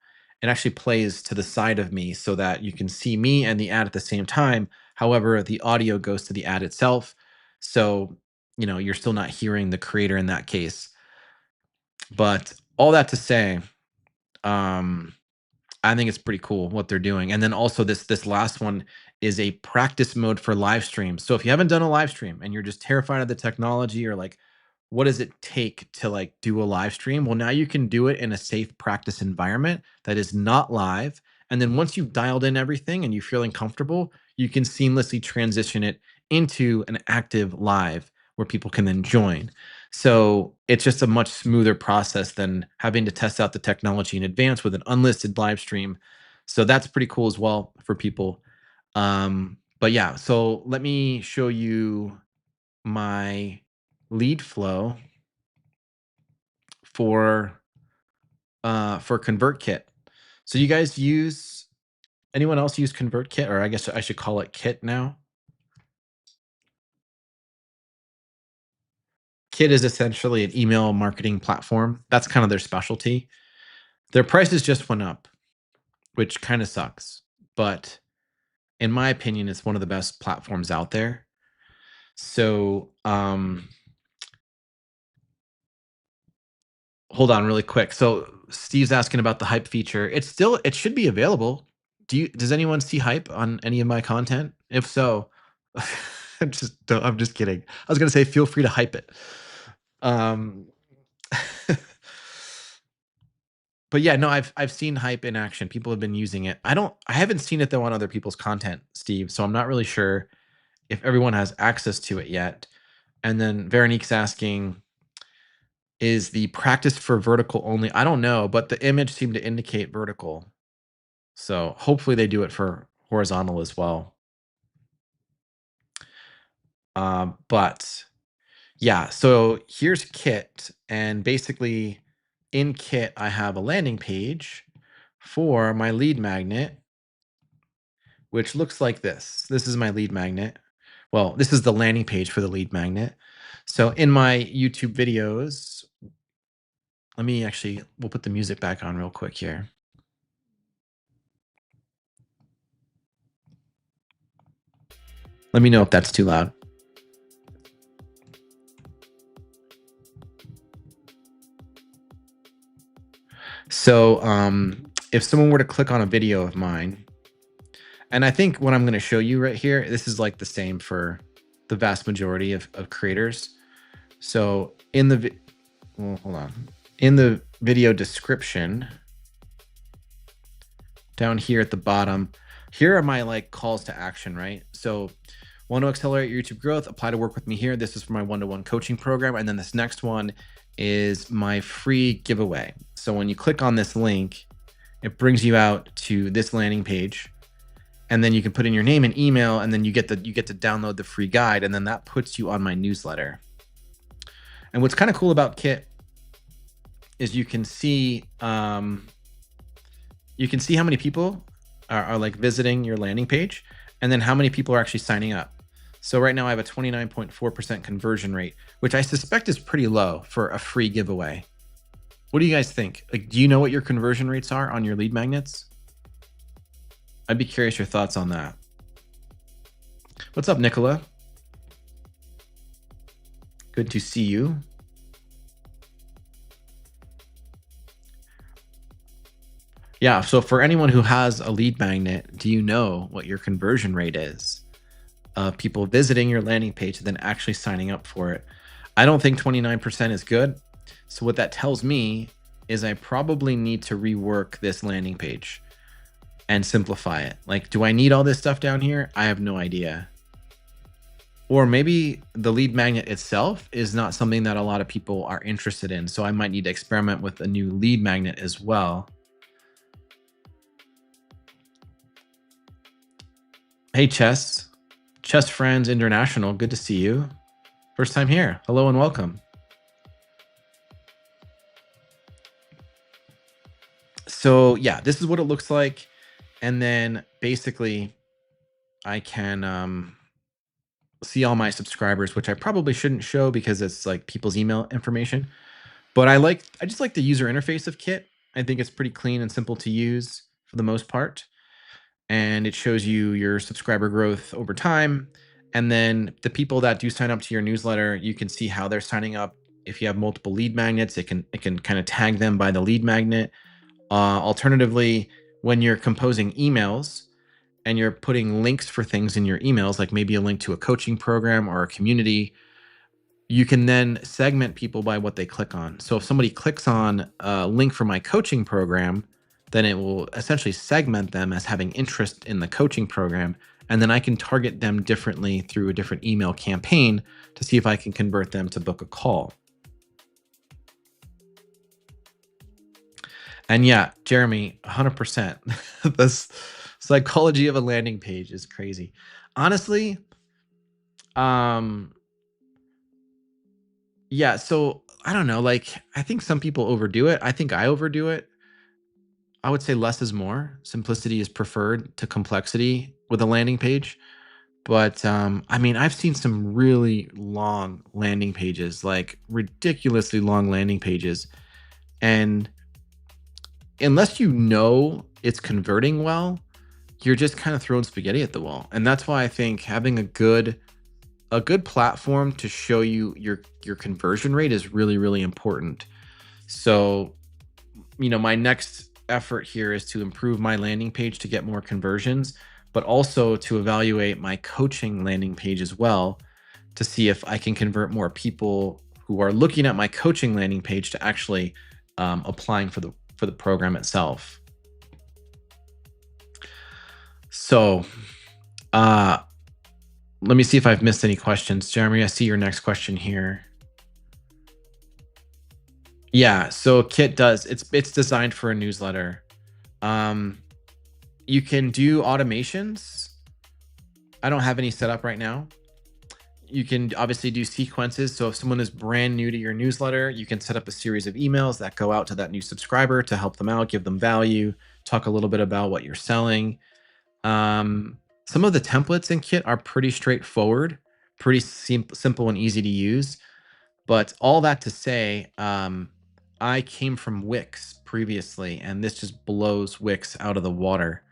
It actually plays to the side of me so that you can see me and the ad at the same time. However, the audio goes to the ad itself. So, you're still not hearing the creator in that case. But all that to say, um, I think it's pretty cool what they're doing. And then also this last one is a practice mode for live streams. So if you haven't done a live stream and you're just terrified of the technology, or like, what does it take to like do a live stream? Well, now you can do it in a safe practice environment that is not live. And then once you've dialed in everything and you're feeling comfortable, you can seamlessly transition it into an active live where people can then join. So it's just a much smoother process than having to test out the technology in advance with an unlisted live stream. So that's pretty cool as well for people. But yeah, so let me show you my lead flow for ConvertKit. So you guys use anyone else use ConvertKit, or I guess I should call it Kit now? Kit is essentially an email marketing platform. That's kind of their specialty. Their prices just went up, which kind of sucks. But in my opinion, it's one of the best platforms out there. So hold on really quick. So Steve's asking about the hype feature. It should be available. Does anyone see hype on any of my content? If so, I'm just kidding. I was gonna say feel free to hype it. Um, but yeah, no, I've seen hype in action. People have been using it. I haven't seen it though on other people's content, Steve. So I'm not really sure if everyone has access to it yet. And then Veronique's asking, is the practice for vertical only? I don't know, but the image seemed to indicate vertical. So hopefully they do it for horizontal as well. But yeah, so here's Kit. And basically in Kit, I have a landing page for my lead magnet, which looks like this. This is my lead magnet. Well, this is the landing page for the lead magnet. So in my YouTube videos, we'll put the music back on real quick here. Let me know if that's too loud. So if someone were to click on a video of mine, and I think what I'm going to show you right here, this is like the same for the vast majority of creators. So in the video description, down here at the bottom, here are my like calls to action, right? So want to accelerate your YouTube growth, apply to work with me here. This is for my one-to-one coaching program. And then this next one is my free giveaway. So when you click on this link, it brings you out to this landing page. And then you can put in your name and email, and then you get to download the free guide, and then that puts you on my newsletter. And what's kind of cool about Kit is you can see how many people are like visiting your landing page, and then how many people are actually signing up. So right now I have a 29.4% conversion rate, which I suspect is pretty low for a free giveaway. What do you guys think? Like, do you know what your conversion rates are on your lead magnets? I'd be curious your thoughts on that. What's up, Nicola? Good to see you. Yeah, so for anyone who has a lead magnet, do you know what your conversion rate is? People visiting your landing page and then actually signing up for it. I don't think 29% is good. So what that tells me is I probably need to rework this landing page and simplify it. Like, do I need all this stuff down here? I have no idea. Or maybe the lead magnet itself is not something that a lot of people are interested in. So I might need to experiment with a new lead magnet as well. Hey, Chess Friends International. Good to see you. First time here. Hello and welcome. So yeah, this is what it looks like. And then basically I can see all my subscribers, which I probably shouldn't show because it's like people's email information. But I just like the user interface of Kit. I think it's pretty clean and simple to use for the most part. And it shows you your subscriber growth over time. And then the people that do sign up to your newsletter, you can see how they're signing up. If you have multiple lead magnets, it can kind of tag them by the lead magnet. Alternatively, when you're composing emails and you're putting links for things in your emails, like maybe a link to a coaching program or a community, you can then segment people by what they click on. So if somebody clicks on a link for my coaching program, then it will essentially segment them as having interest in the coaching program. And then I can target them differently through a different email campaign to see if I can convert them to book a call. And yeah, Jeremy, 100%. The psychology of a landing page is crazy. Honestly, yeah, so I don't know, like, I think some people overdo it. I think I overdo it. I would say less is more. Simplicity is preferred to complexity with a landing page. But I mean, I've seen some really long landing pages, like ridiculously long landing pages. And unless you know it's converting well, you're just kind of throwing spaghetti at the wall. And that's why I think having a good platform to show you your conversion rate is really, really important. So, my next effort here is to improve my landing page to get more conversions, but also to evaluate my coaching landing page as well to see if I can convert more people who are looking at my coaching landing page to actually applying for the program itself. So, let me see if I've missed any questions. Jeremy, I see your next question here. Yeah, so Kit does. It's designed for a newsletter. You can do automations. I don't have any set up right now. You can obviously do sequences. So if someone is brand new to your newsletter, you can set up a series of emails that go out to that new subscriber to help them out, give them value, talk a little bit about what you're selling. Some of the templates in Kit are pretty straightforward, pretty simple and easy to use. But all that to say, I came from Wix previously, and this just blows Wix out of the water.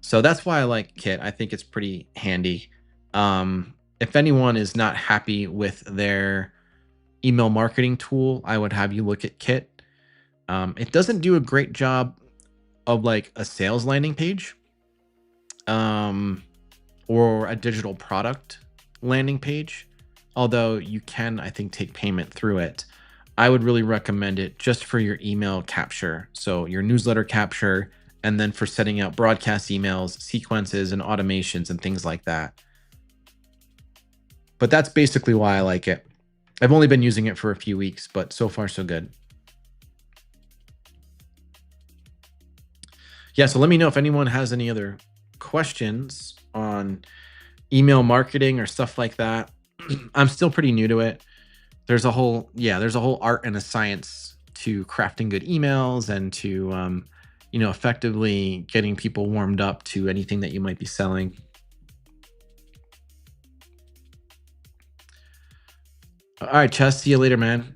So that's why I like Kit. I think it's pretty handy. If anyone is not happy with their email marketing tool, I would have you look at Kit. It doesn't do a great job of like a sales landing page or a digital product landing page, although you can, I think, take payment through it. I would really recommend it just for your email capture. So your newsletter capture, and then for setting out broadcast emails, sequences, and automations and things like that. But that's basically why I like it. I've only been using it for a few weeks, but so far so good. Yeah, so let me know if anyone has any other questions on email marketing or stuff like that. I'm still pretty new to it. There's a whole art and a science to crafting good emails and to effectively getting people warmed up to anything that you might be selling. All right, Chess, see you later, man.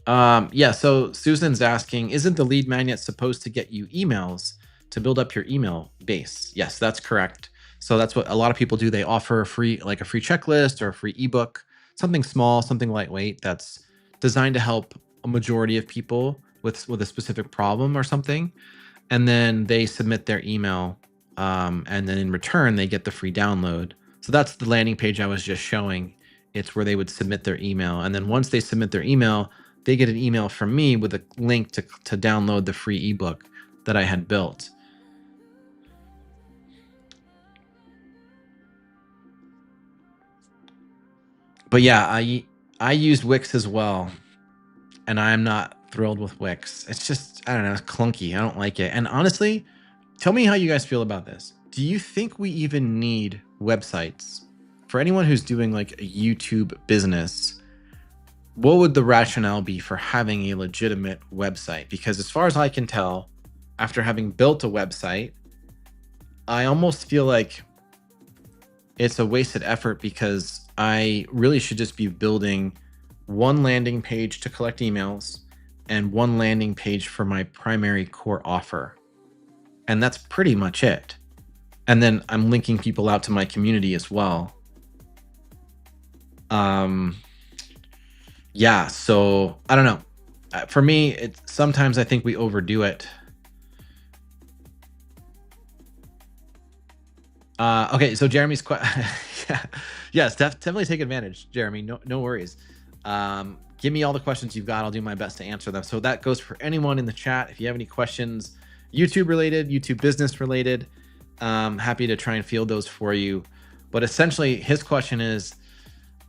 Yeah, so Susan's asking, isn't the lead magnet supposed to get you emails to build up your email base? Yes, that's correct. So that's what a lot of people do. They offer a free checklist or a free ebook, something small, something lightweight that's designed to help a majority of people with a specific problem or something. And then they submit their email, and then in return, they get the free download. So that's the landing page I was just showing. It's where they would submit their email. And then once they submit their email, they get an email from me with a link to download the free ebook that I had built. But yeah, I use Wix as well, and I'm not thrilled with Wix. It's just, I don't know, it's clunky. I don't like it. And honestly, tell me how you guys feel about this. Do you think we even need websites? For anyone who's doing like a YouTube business, what would the rationale be for having a legitimate website? Because as far as I can tell, after having built a website, I almost feel like it's a wasted effort because I really should just be building one landing page to collect emails and one landing page for my primary core offer. And that's pretty much it. And then I'm linking people out to my community as well. Yeah, so I don't know. For me, sometimes I think we overdo it. Okay, so Jeremy's yeah. Yes, definitely take advantage, Jeremy. No worries. Give me all the questions you've got. I'll do my best to answer them. So that goes for anyone in the chat. If you have any questions, YouTube related, YouTube business related, happy to try and field those for you. But essentially, his question is,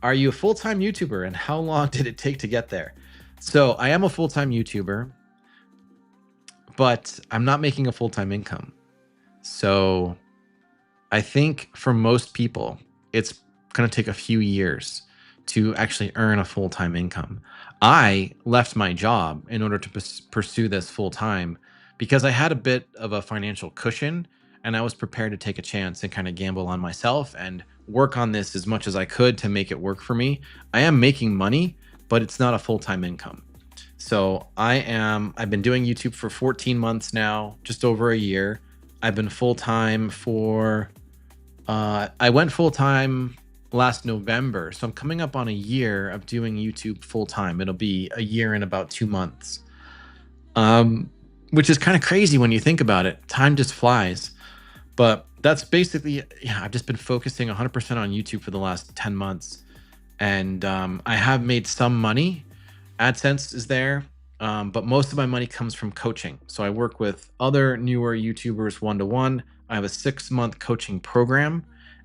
are you a full-time YouTuber, and how long did it take to get there? So I am a full-time YouTuber, but I'm not making a full-time income. So I think for most people, it's going to take a few years to actually earn a full-time income. I left my job in order to pursue this full-time because I had a bit of a financial cushion, and I was prepared to take a chance and kind of gamble on myself and work on this as much as I could to make it work for me. I am making money, but it's not a full-time income. So I've been doing YouTube for 14 months now, just over a year. I've been full-time for, I went full-time last November. So I'm coming up on a year of doing YouTube full time. It'll be a year in about 2 months. Which is kind of crazy when you think about it. Time just flies. But that's basically, yeah, I've just been focusing 100% on YouTube for the last 10 months. And I have made some money. AdSense is there. But most of my money comes from coaching. So I work with other newer YouTubers one-to-one. I have a 6-month coaching program,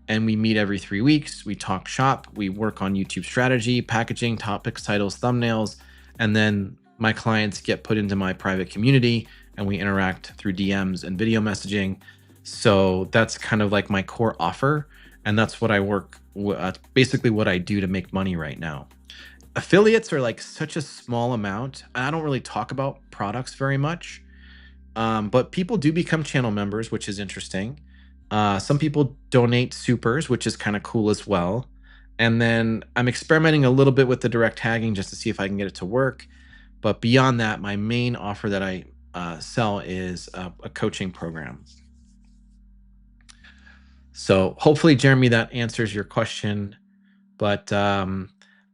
and we meet every 3 weeks. We talk shop. We work on YouTube strategy, packaging, topics, titles, thumbnails, and then my clients get put into my private community, and we interact through DMs and video messaging. So that's kind of like my core offer, and that's what I work with, basically what I do to make money right now. Affiliates are like such a small amount. I don't really talk about products very much, but people do become channel members, which is interesting. Some people donate supers, which is kind of cool as well. And then I'm experimenting a little bit with the direct tagging just to see if I can get it to work. But beyond that, my main offer that I sell is a coaching program. So hopefully, Jeremy, that answers your question. But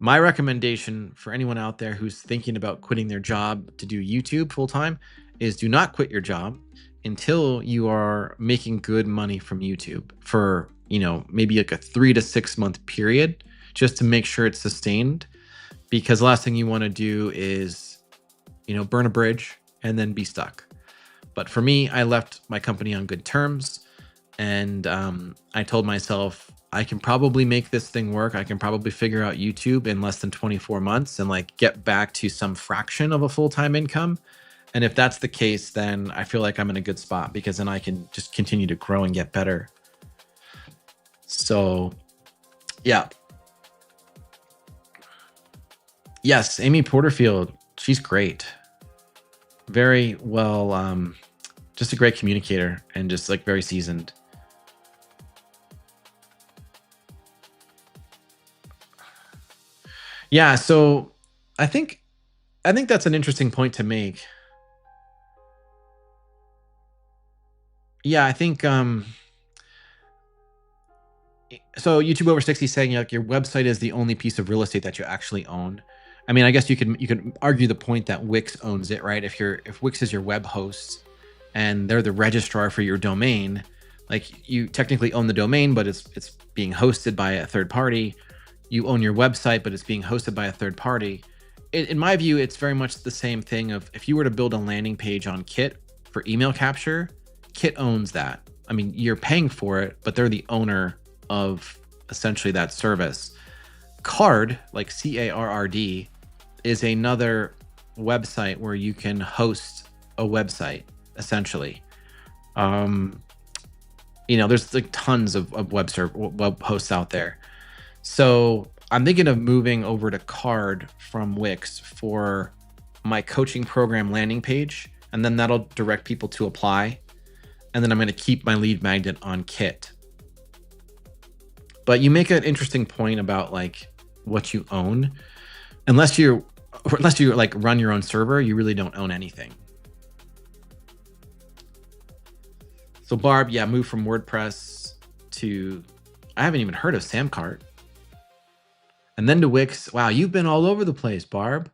my recommendation for anyone out there who's thinking about quitting their job to do YouTube full time is do not quit your job until you are making good money from YouTube for, maybe like a 3 to 6 month period, just to make sure it's sustained. Because the last thing you want to do is, burn a bridge and then be stuck. But for me, I left my company on good terms. And I told myself, I can probably make this thing work. I can probably figure out YouTube in less than 24 months and like get back to some fraction of a full-time income. And if that's the case, then I feel like I'm in a good spot, because then I can just continue to grow and get better. So, yeah. Yes, Amy Porterfield, she's great. Very well, just a great communicator and just like very seasoned. Yeah, so I think that's an interesting point to make. Yeah, I think so YouTube over 60 saying like your website is the only piece of real estate that you actually own. I mean, I guess you could argue the point that Wix owns it, right? If Wix is your web host and they're the registrar for your domain, like you technically own the domain, but it's being hosted by a third party. You own your website, but it's being hosted by a third party. In my view, it's very much the same thing of if you were to build a landing page on Kit for email capture, Kit owns that. I mean, you're paying for it, but they're the owner of essentially that service. Card, like CARRD, is another website where you can host a website, essentially. There's like tons of web hosts out there. So I'm thinking of moving over to Card from Wix for my coaching program landing page, and then that'll direct people to apply. And then I'm going to keep my lead magnet on Kit. But you make an interesting point about like what you own. Unless you like run your own server, you really don't own anything. So Barb, yeah, move from WordPress to, I haven't even heard of Samcart. And then to Wix. Wow, you've been all over the place, Barb.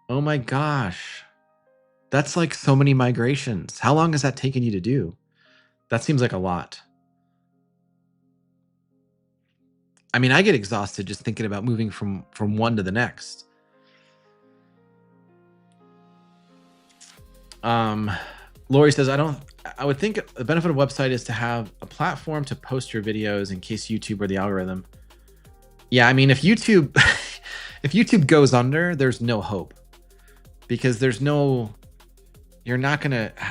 Oh my gosh. That's like so many migrations. How long has that taken you to do? That seems like a lot. I mean, I get exhausted just thinking about moving from one to the next. Lori says, I would think the benefit of a website is to have a platform to post your videos in case YouTube or the algorithm. Yeah, I mean, if YouTube goes under, there's no hope, because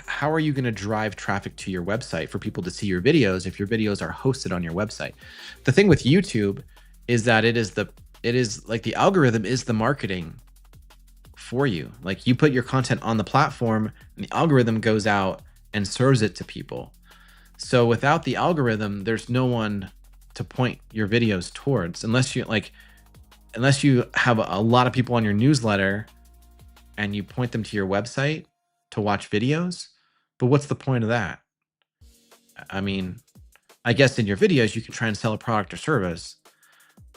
how are you going to drive traffic to your website for people to see your videos if your videos are hosted on your website? The thing with YouTube is that it is like the algorithm is the marketing for you. Like you put your content on the platform and the algorithm goes out and serves it to people. So without the algorithm, there's no one to point your videos towards, unless you have a lot of people on your newsletter and you point them to your website to watch videos. But what's the point of that? I mean, I guess in your videos, you can try and sell a product or service.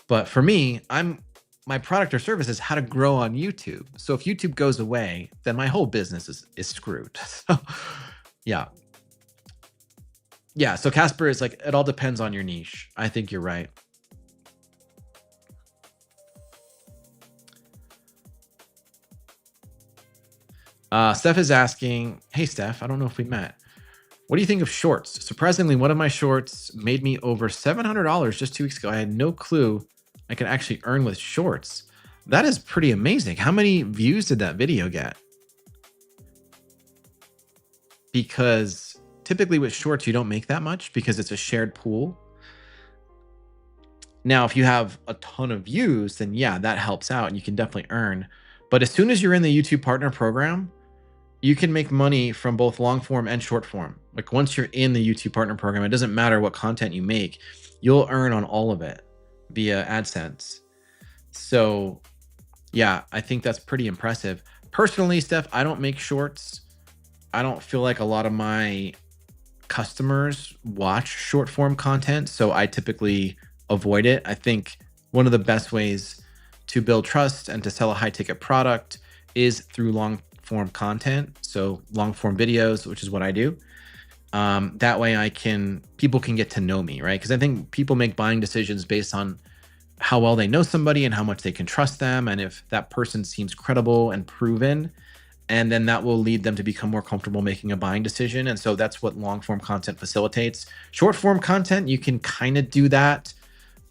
But for me, my product or service is how to grow on YouTube. So if YouTube goes away, then my whole business is screwed. So yeah. Yeah. So Casper is like, it all depends on your niche. I think you're right. Steph is asking, hey, Steph, I don't know if we met. What do you think of shorts? Surprisingly, one of my shorts made me over $700 just 2 weeks ago. I had no clue I could actually earn with shorts. That is pretty amazing. How many views did that video get? Because typically with shorts, you don't make that much because it's a shared pool. Now, if you have a ton of views, then yeah, that helps out and you can definitely earn. But as soon as you're in the YouTube Partner Program, you can make money from both long form and short form. Like once you're in the YouTube Partner Program, it doesn't matter what content you make, you'll earn on all of it via AdSense. So yeah, I think that's pretty impressive. Personally, Steph, I don't make shorts. I don't feel like a lot of my customers watch short form content, so I typically avoid it. I think one of the best ways to build trust and to sell a high ticket product is through long form content. So long form videos, which is what I do. That way people can get to know me, right? Because I think people make buying decisions based on how well they know somebody and how much they can trust them. And if that person seems credible and proven, and then that will lead them to become more comfortable making a buying decision. And so that's what long form content facilitates. Short form content, you can kind of do that,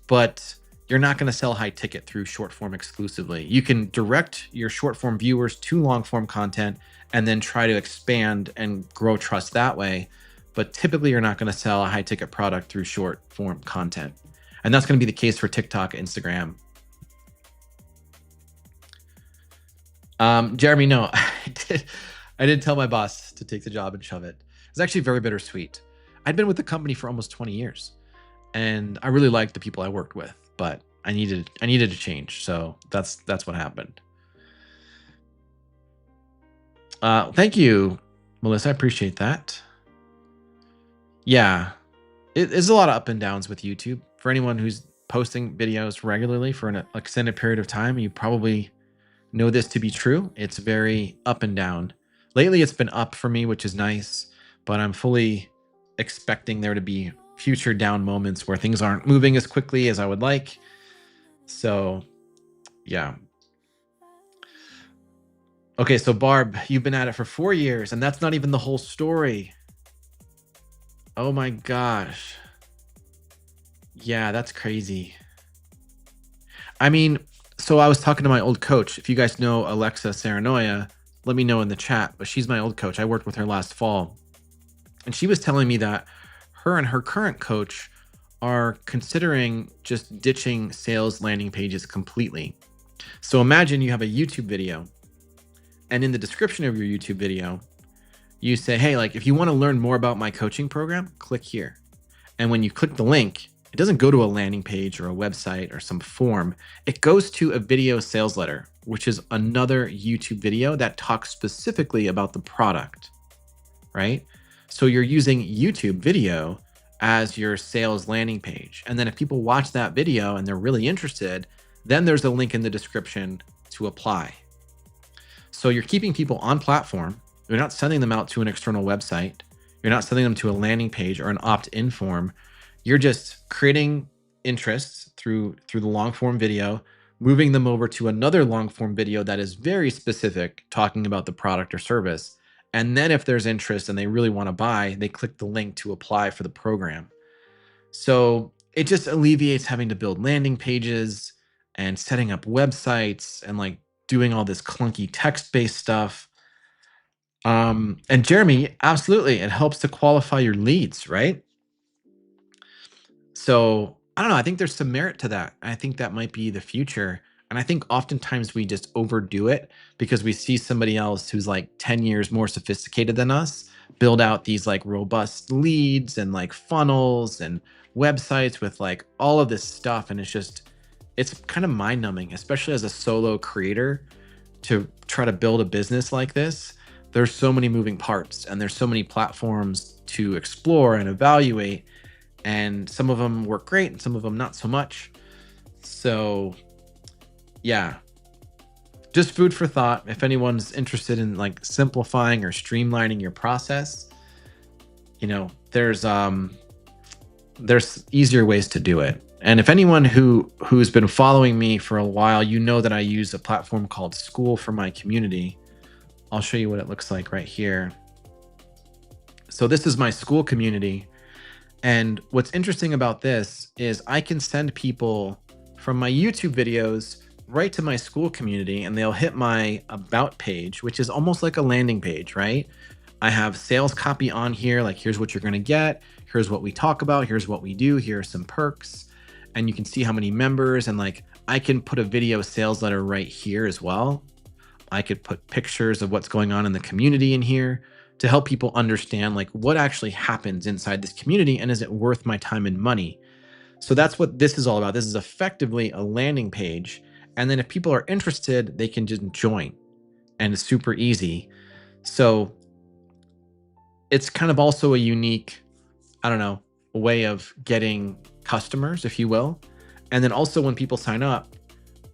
but you're not going to sell high ticket through short form exclusively. You can direct your short form viewers to long form content and then try to expand and grow trust that way. But typically you're not going to sell a high ticket product through short form content. And that's going to be the case for TikTok, Instagram. Jeremy, no, I did tell my boss to take the job and shove it. It was actually very bittersweet. I'd been with the company for almost 20 years and I really liked the people I worked with, but I needed to change. So that's what happened. Thank you, Melissa. I appreciate that. Yeah, it is a lot of up and downs with YouTube. For anyone who's posting videos regularly for an extended period of time, you probably know this to be true. It's very up and down. Lately, it's been up for me, which is nice, but I'm fully expecting there to be future down moments where things aren't moving as quickly as I would like. So, yeah. Okay, so Barb, you've been at it for 4 years, and that's not even the whole story. Oh my gosh. Yeah, that's crazy. I mean, so I was talking to my old coach. If you guys know Alexa Saranoia, let me know in the chat, but she's my old coach. I worked with her last fall. And she was telling me that her and her current coach are considering just ditching sales landing pages completely. So imagine you have a YouTube video, and in the description of your YouTube video, you say, hey, like if you want to learn more about my coaching program, click here. And when you click the link, it doesn't go to a landing page or a website or some form. It goes to a video sales letter, which is another YouTube video that talks specifically about the product, right? So you're using YouTube video as your sales landing page. And then if people watch that video and they're really interested, then there's a link in the description to apply. So you're keeping people on platform. You're not sending them out to an external website. You're not sending them to a landing page or an opt-in form. You're just creating interests through the long form video, moving them over to another long form video that is very specific, talking about the product or service. And then if there's interest and they really want to buy, they click the link to apply for the program. So it just alleviates having to build landing pages and setting up websites and like doing all this clunky text-based stuff. And Jeremy, absolutely, it helps to qualify your leads, right? So I don't know. I think there's some merit to that. I think that might be the future. And I think oftentimes we just overdo it because we see somebody else who's like 10 years more sophisticated than us build out these like robust leads and like funnels and websites with like all of this stuff. And it's kind of mind numbing, especially as a solo creator to try to build a business like this. There's so many moving parts and there's so many platforms to explore and evaluate. and some of them work great and some of them not so much. So yeah, just food for thought. If anyone's interested in like simplifying or streamlining your process, you know, there's easier ways to do it. And if anyone who's been following me for a while, you know that I use a platform called School for my community. I'll show you what it looks like right here. So this is my school community. And what's interesting about this is I can send people from my YouTube videos right to my school community, and they'll hit my about page, which is almost like a landing page, right? I have sales copy on here, like here's what you're going to get, here's what we talk about, here's what we do, here are some perks, and you can see how many members, and like I can put a video sales letter right here as well. I could put pictures of what's going on in the community in here to help people understand like what actually happens inside this community and is it worth my time and money. So that's what this is all about. This is effectively a landing page. And then if people are interested, they can just join, and it's super easy. So it's kind of also a unique, I don't know, way of getting customers, if you will. And then also when people sign up,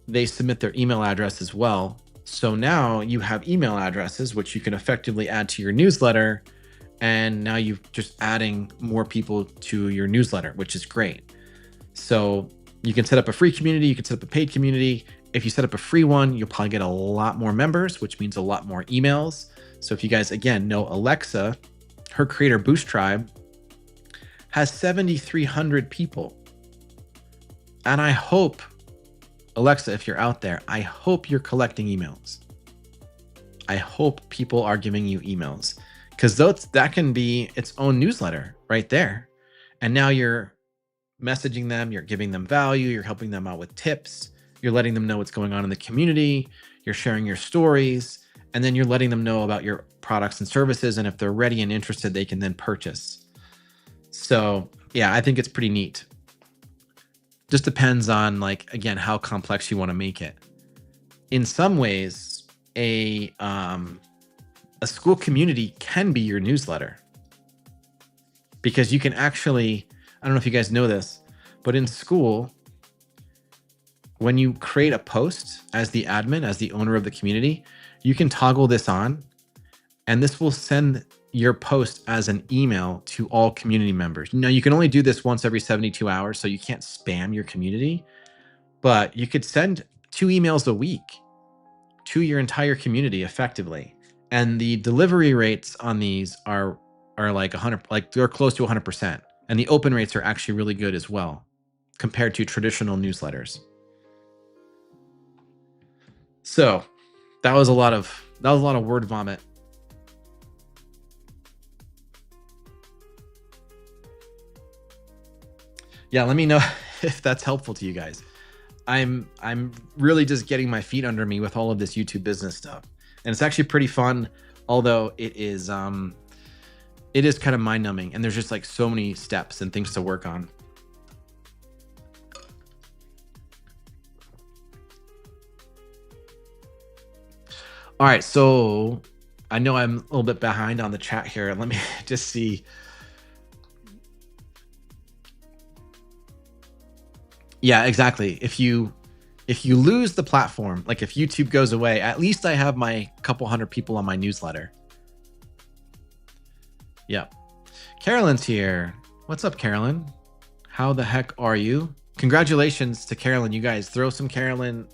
they submit their email address as well. So now you have email addresses, which you can effectively add to your newsletter. And now you're just adding more people to your newsletter, which is great. So you can set up a free community, you can set up a paid community. If you set up a free one, you'll probably get a lot more members, which means a lot more emails. So if you guys, again, know Alexa, her Creator Boost Tribe has 7,300 people. And I hope, Alexa, if you're out there, I hope you're collecting emails. I hope people are giving you emails, because that can be its own newsletter right there. And now you're messaging them, you're giving them value, you're helping them out with tips, you're letting them know what's going on in the community, you're sharing your stories, and then you're letting them know about your products and services. And if they're ready and interested, they can then purchase. So yeah, I think it's pretty neat. Just depends on, like, again, how complex you want to make it. In some ways, a school community can be your newsletter, because you can actually, I don't know if you guys know this, but in school, when you create a post as the admin, as the owner of the community, you can toggle this on, and this will send your post as an email to all community members. Now, you can only do this once every 72 hours, so you can't spam your community, but you could send 2 emails a week to your entire community effectively. And the delivery rates on these are like 100, like they're close to 100%. And the open rates are actually really good as well compared to traditional newsletters. So that was a lot of word vomit. Yeah, let me know if that's helpful to you guys. I'm really just getting my feet under me with all of this YouTube business stuff. And it's actually pretty fun, although it is kind of mind-numbing, and there's just like so many steps and things to work on. All right, so I know I'm a little bit behind on the chat here. Let me just see. Yeah, exactly. If you lose the platform, like if YouTube goes away, at least I have my couple hundred people on my newsletter. Yep. Carolyn's here. What's up, Carolyn? How the heck are you? Congratulations to Carolyn. You guys throw Carolyn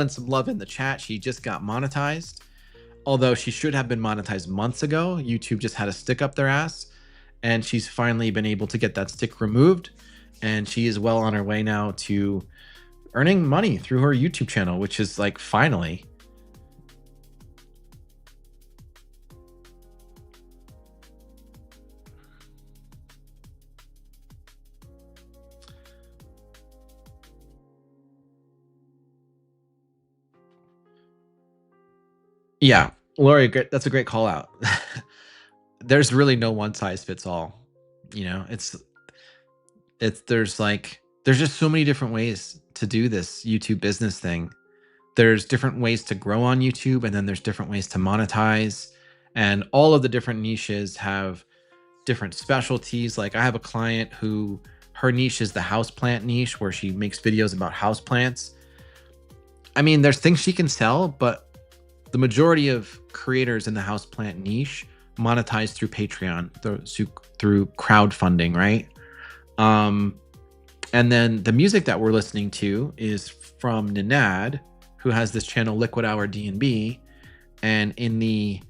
some love in the chat. She just got monetized. Although she should have been monetized months ago. YouTube just had a stick up their ass, and she's finally been able to get that stick removed. And she is well on her way now to earning money through her YouTube channel, which is like finally. Yeah, Lori, that's a great call out. There's really no one size fits all. You know, there's just so many different ways to do this YouTube business thing. There's different ways to grow on YouTube, and then there's different ways to monetize, and all of the different niches have different specialties. Like I have a client who her niche is the houseplant niche, where she makes videos about houseplants. I mean, there's things she can sell, but the majority of creators in the houseplant niche monetize through Patreon, through crowdfunding, right? And then the music that we're listening to is from Ninad, who has this channel Liquid Hour D&B. And in the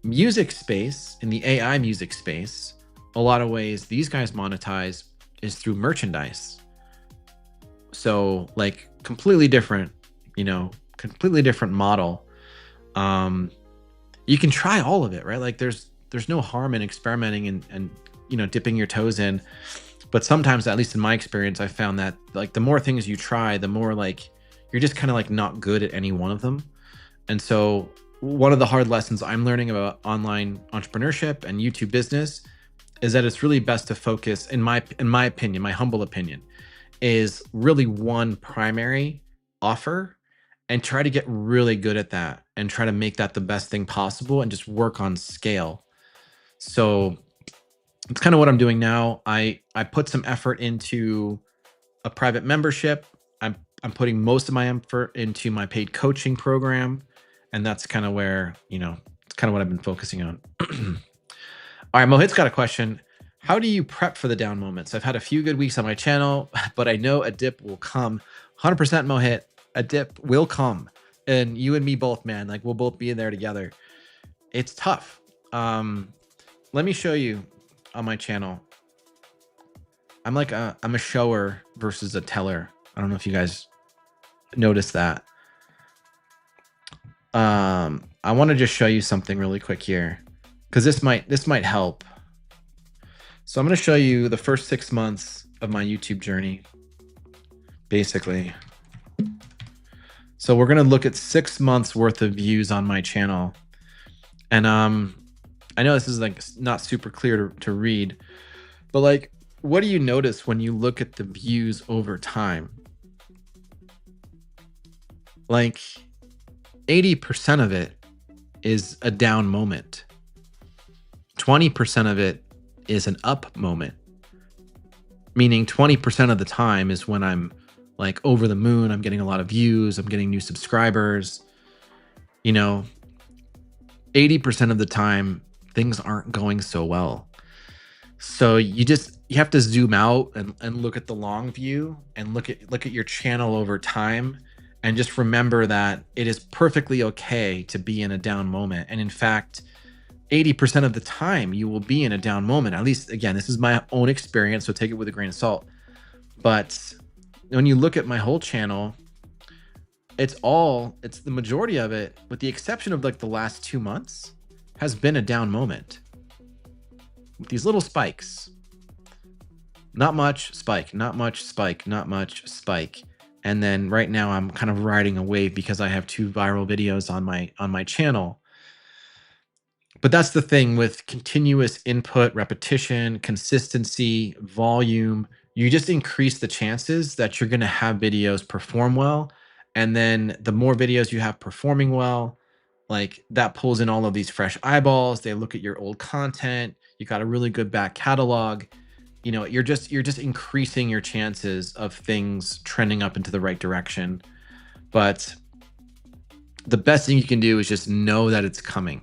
music space, in the AI music space, a lot of ways these guys monetize is through merchandise. So like completely different, completely different model. You can try all of it, right? Like there's no harm in experimenting and dipping your toes in. But sometimes, at least in my experience, I found that like the more things you try, the more like you're just kind of like not good at any one of them. And so one of the hard lessons I'm learning about online entrepreneurship and YouTube business is that it's really best to focus, in my opinion, my humble opinion, is really one primary offer and try to get really good at that and try to make that the best thing possible and just work on scale. So it's kind of what I'm doing now. I put some effort into a private membership. I'm putting most of my effort into my paid coaching program. And that's kind of where, it's kind of what I've been focusing on. All right, Mohit's got a question. How do you prep for the down moments? I've had a few good weeks on my channel, but I know a dip will come. 100% Mohit, a dip will come. And you and me both, man, like we'll both be in there together. It's tough. Let me show you on my channel. I'm a shower versus a teller. I don't know if you guys noticed that. I want to just show you something really quick here, because this might help. So I'm going to show you the first 6 months of my YouTube journey, basically. So we're going to look at 6 months worth of views on my channel. And I know this is like not super clear to read, but like, what do you notice when you look at the views over time? Like 80% of it is a down moment. 20% of it is an up moment. Meaning 20% of the time is when I'm like over the moon, I'm getting a lot of views, I'm getting new subscribers. 80% of the time, things aren't going so well. So you have to zoom out and look at the long view and look at your channel over time, and just remember that it is perfectly okay to be in a down moment. And in fact, 80% of the time you will be in a down moment. At least, again, this is my own experience, so take it with a grain of salt. But when you look at my whole channel, it's the majority of it, with the exception of like the last 2 months, has been a down moment. With these little spikes. Not much spike, not much spike, not much spike. And then right now I'm kind of riding a wave because I have 2 viral videos on my channel. But that's the thing with continuous input, repetition, consistency, volume. You just increase the chances that you're going to have videos perform well. And then the more videos you have performing well, like that pulls in all of these fresh eyeballs. They look at your old content. You got a really good back catalog. You're just increasing your chances of things trending up into the right direction. But the best thing you can do is just know that it's coming,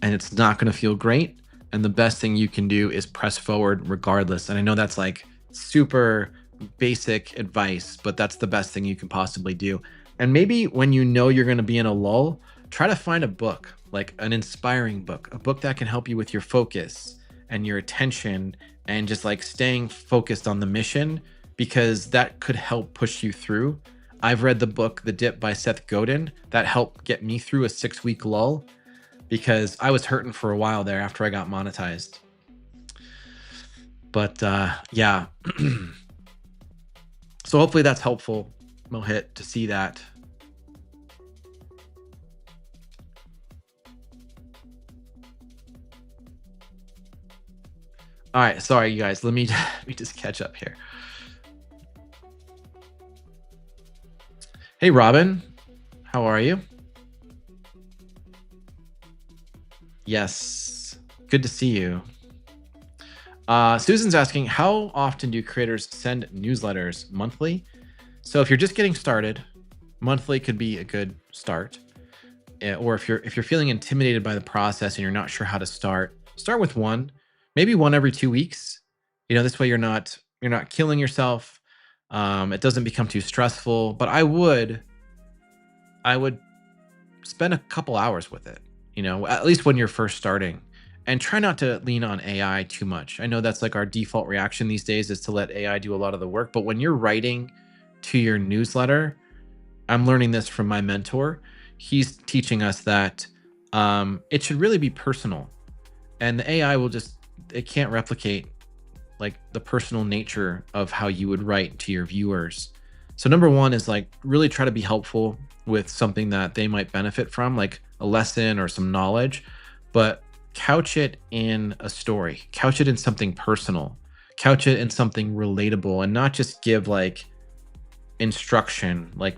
and it's not going to feel great. And the best thing you can do is press forward regardless. And I know that's like super basic advice, but that's the best thing you can possibly do. And maybe when you're going to be in a lull, try to find a book, like an inspiring book, a book that can help you with your focus and your attention and just like staying focused on the mission, because that could help push you through. I've read the book, The Dip by Seth Godin, that helped get me through a 6-week lull, because I was hurting for a while there after I got monetized. But yeah. So hopefully that's helpful, Mohit, to see that. All right, sorry, you guys. Let me just catch up here. Hey, Robin. How are you? Yes. Good to see you. Susan's asking, how often do creators send newsletters? Monthly? So if you're just getting started, monthly could be a good start. Or if you're feeling intimidated by the process and you're not sure how to start with one, maybe one every 2 weeks. This way you're not killing yourself. It doesn't become too stressful. But I would spend a couple hours with it, at least when you're first starting, and try not to lean on AI too much. I know that's like our default reaction these days, is to let AI do a lot of the work. But when you're writing to your newsletter, I'm learning this from my mentor. He's teaching us that it should really be personal, and the AI it can't replicate like the personal nature of how you would write to your viewers. So number one is like really try to be helpful with something that they might benefit from, like a lesson or some knowledge, but couch it in a story, couch it in something personal, couch it in something relatable, and not just give like instruction, like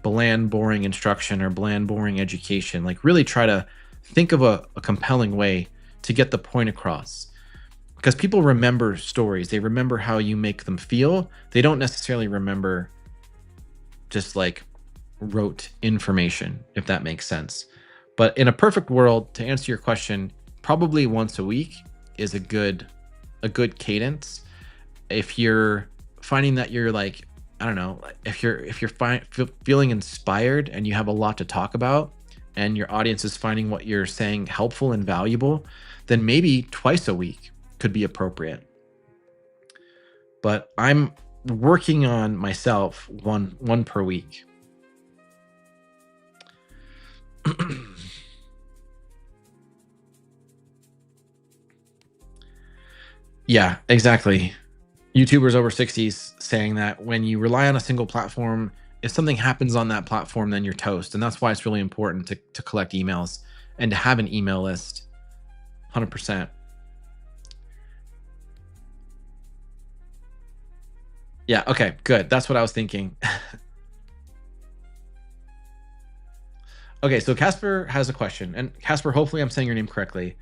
bland, boring instruction or bland, boring education. Like really try to think of a compelling way to get the point across. Because people remember stories. They remember how you make them feel. They don't necessarily remember just like rote information, if that makes sense. But in a perfect world, to answer your question, probably once a week is a good cadence. If you're finding that you're like, I don't know, if you're feeling inspired and you have a lot to talk about and your audience is finding what you're saying helpful and valuable, then maybe twice a week could be appropriate. But I'm working on myself one per week. Yeah, exactly. YouTubers over 60s saying that when you rely on a single platform, if something happens on that platform, then you're toast. And that's why it's really important to collect emails and to have an email list. 100%. Yeah, okay, good. That's what I was thinking. Okay, so Casper has a question. And Casper, hopefully I'm saying your name correctly.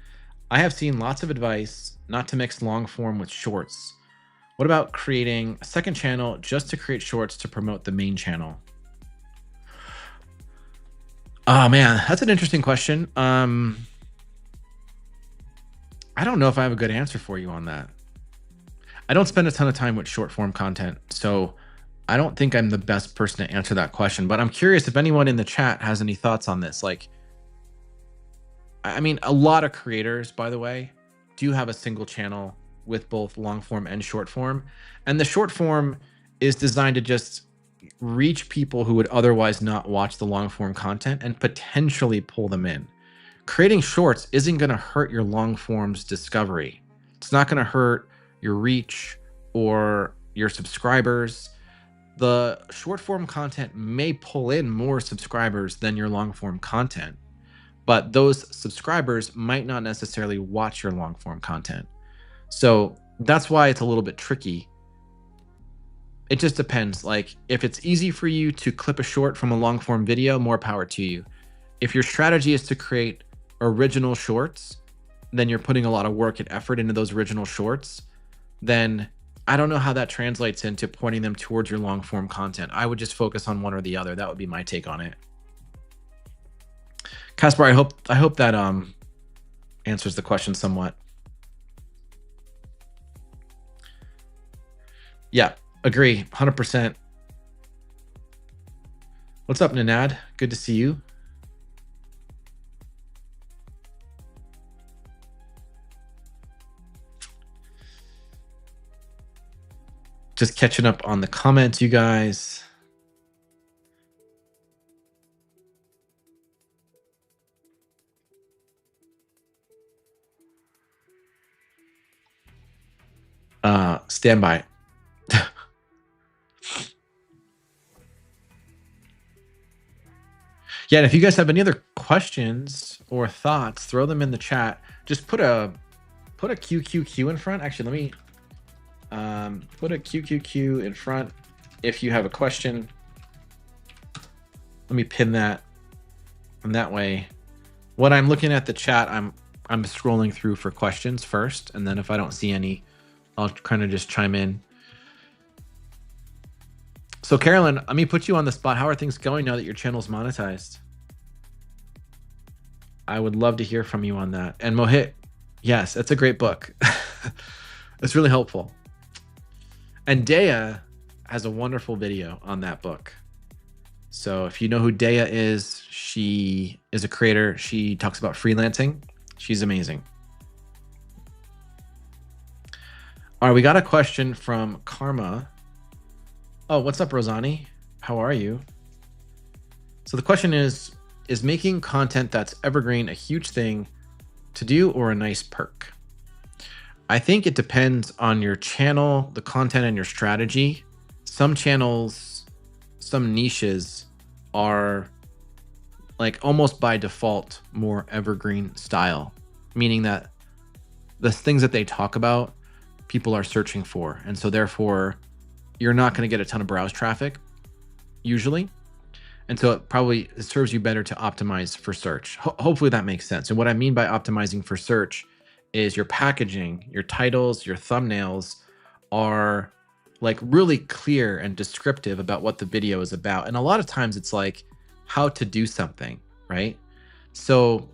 I have seen lots of advice not to mix long form with shorts. What about creating a second channel just to create shorts to promote the main channel? Oh man, that's an interesting question. I don't know if I have a good answer for you on that. I don't spend a ton of time with short form content, so I don't think I'm the best person to answer that question, but I'm curious if anyone in the chat has any thoughts on this. Like, I mean, a lot of creators, by the way, do have a single channel with both long form and short form. And the short form is designed to just reach people who would otherwise not watch the long form content and potentially pull them in. Creating shorts isn't going to hurt your long form's discovery. It's not going to hurt your reach or your subscribers. The short form content may pull in more subscribers than your long form content, but those subscribers might not necessarily watch your long form content. So that's why it's a little bit tricky. It just depends. Like, if it's easy for you to clip a short from a long form video, more power to you. If your strategy is to create original shorts, then you're putting a lot of work and effort into those original shorts, then I don't know how that translates into pointing them towards your long form content. I would just focus on one or the other. That would be my take on it. Casper, I hope that answers the question somewhat. Yeah, agree, 100%. What's up, Nanad? Good to see you. Just catching up on the comments, you guys. Stand by. Yeah, and if you guys have any other questions or thoughts, throw them in the chat. Just put a QQQ in front. Actually, let me put a QQQ in front if you have a question. Let me pin that, and that way, when I'm looking at the chat, I'm scrolling through for questions first, and then if I don't see any, I'll kind of just chime in. So Carolyn, let me put you on the spot. How are things going now that your channel's monetized? I would love to hear from you on that. And Mohit, yes, it's a great book. It's really helpful. And Dea has a wonderful video on that book. So if you know who Dea is, she is a creator. She talks about freelancing. She's amazing. All right, we got a question from Karma. Oh, what's up, Rosani? How are you? So the question is making content that's evergreen a huge thing to do or a nice perk? I think it depends on your channel, the content, and your strategy. Some channels, some niches are like almost by default more evergreen style, meaning that the things that they talk about, people are searching for. And so therefore, you're not going to get a ton of browse traffic usually. And so it serves you better to optimize for search. Hopefully that makes sense. And what I mean by optimizing for search is your packaging, your titles, your thumbnails are like really clear and descriptive about what the video is about. And a lot of times it's like how to do something, right? So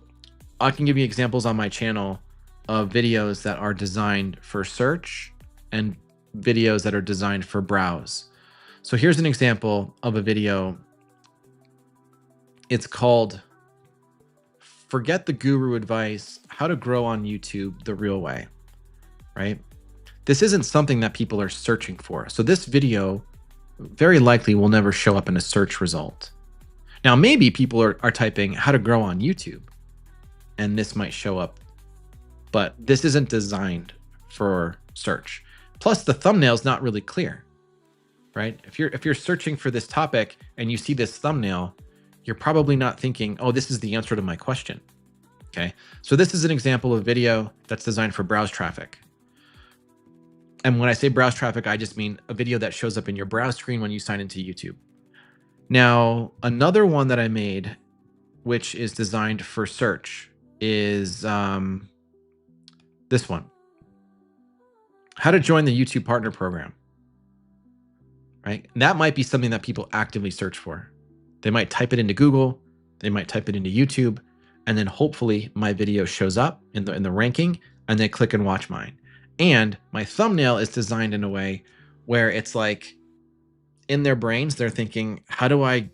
I can give you examples on my channel of videos that are designed for search and videos that are designed for browse. So here's an example of a video. It's called Forget the Guru Advice, How to Grow on YouTube the Real Way, right? This isn't something that people are searching for. So this video very likely will never show up in a search result. Now, maybe people are typing how to grow on YouTube and this might show up, but this isn't designed for search. Plus the thumbnail's not really clear, right? If you're searching for this topic and you see this thumbnail, you're probably not thinking, oh, this is the answer to my question. Okay. So this is an example of video that's designed for browse traffic. And when I say browse traffic, I just mean a video that shows up in your browse screen when you sign into YouTube. Now, another one that I made, which is designed for search, is this one. How to join the YouTube Partner Program, right? And that might be something that people actively search for. They might type it into Google, they might type it into YouTube, and then hopefully my video shows up in the ranking, and they click and watch mine. And my thumbnail is designed in a way where it's like in their brains, they're thinking, how do I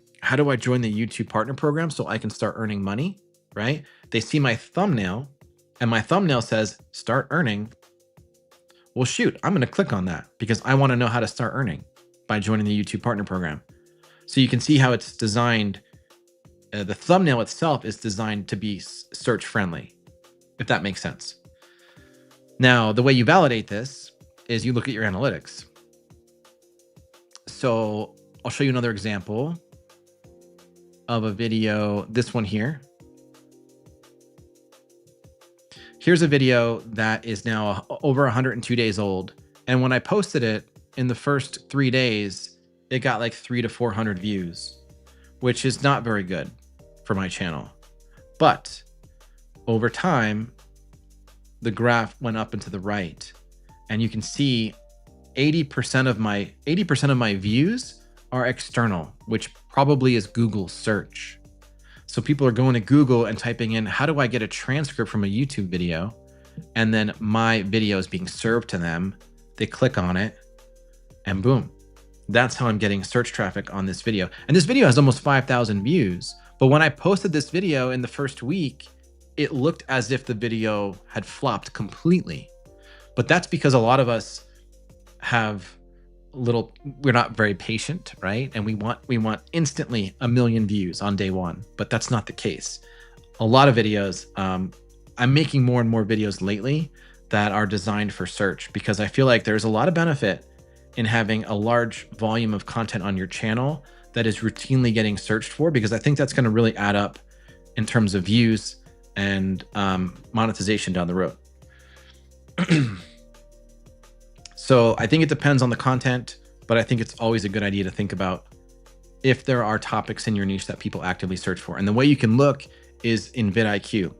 join the YouTube Partner Program so I can start earning money, right? They see my thumbnail and my thumbnail says, start earning. Well, shoot, I'm going to click on that because I want to know how to start earning by joining the YouTube Partner Program. So you can see how it's designed. The thumbnail itself is designed to be search friendly, if that makes sense. Now, the way you validate this is you look at your analytics. So I'll show you another example of a video, this one here. Here's a video that is now over 102 days old. And when I posted it in the first 3 days, it got like 300 to 400 views, which is not very good for my channel. But over time, the graph went up and to the right, and you can see 80% of my views are external, which probably is Google search. So people are going to Google and typing in, how do I get a transcript from a YouTube video? And then my video is being served to them. They click on it and boom. That's how I'm getting search traffic on this video. And this video has almost 5,000 views. But when I posted this video in the first week, it looked as if the video had flopped completely. But that's because a lot of us we're not very patient, right? And we want instantly 1 million views on day one, but that's not the case. A lot of videos, I'm making more and more videos lately that are designed for search because I feel like there's a lot of benefit in having a large volume of content on your channel that is routinely getting searched for, because I think that's going to really add up in terms of views and monetization down the road. So I think it depends on the content, but I think it's always a good idea to think about if there are topics in your niche that people actively search for. And the way you can look is in vidIQ.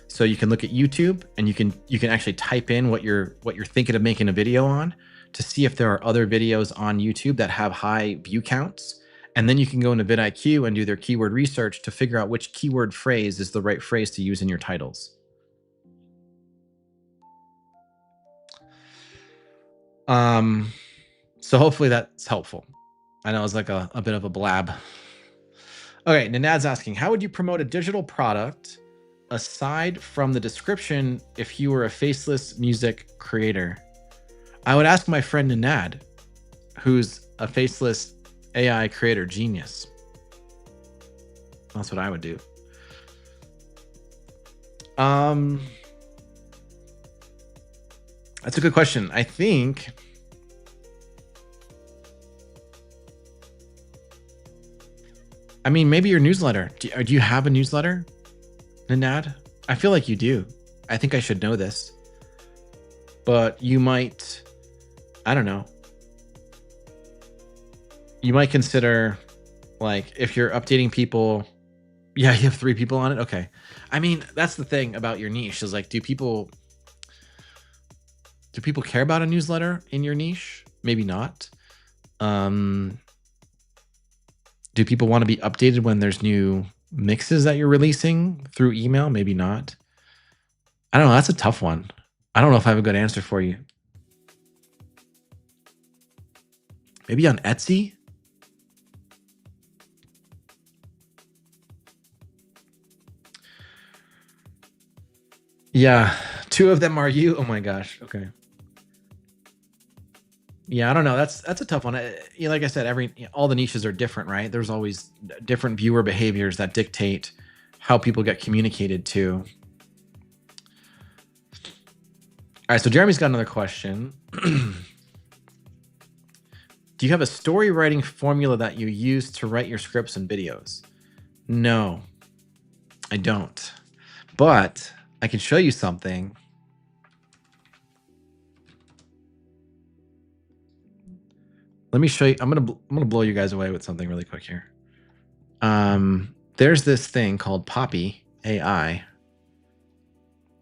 So you can look at YouTube and you can actually type in what you're thinking of making a video on to see if there are other videos on YouTube that have high view counts. And then you can go into vidIQ and do their keyword research to figure out which keyword phrase is the right phrase to use in your titles. So hopefully that's helpful. I know it's like a bit of a blab. Okay, Nanad's asking, how would you promote a digital product aside from the description if you were a faceless music creator? I would ask my friend Nanad, who's a faceless AI creator genius. That's what I would do. That's a good question. I think maybe your newsletter. Do you have a newsletter, Nanad? I feel like you do. I think I should know this. But you might, I don't know. You might consider, like, if you're updating people. Yeah, you have 3 people on it. Okay. I mean, that's the thing about your niche is like, do people care about a newsletter in your niche? Maybe not. Do people want to be updated when there's new mixes that you're releasing through email? Maybe not. I don't know. That's a tough one. I don't know if I have a good answer for you. Maybe on Etsy? Yeah, 2 of them are you. Oh my gosh. Okay. Yeah, I don't know. That's a tough one. Like I said, all the niches are different, right? There's always different viewer behaviors that dictate how people get communicated to. All right, so Jeremy's got another question. Do you have a story writing formula that you use to write your scripts and videos? No, I don't. But I can show you something. Let me show you. I'm gonna blow you guys away with something really quick here. There's this thing called Poppy AI.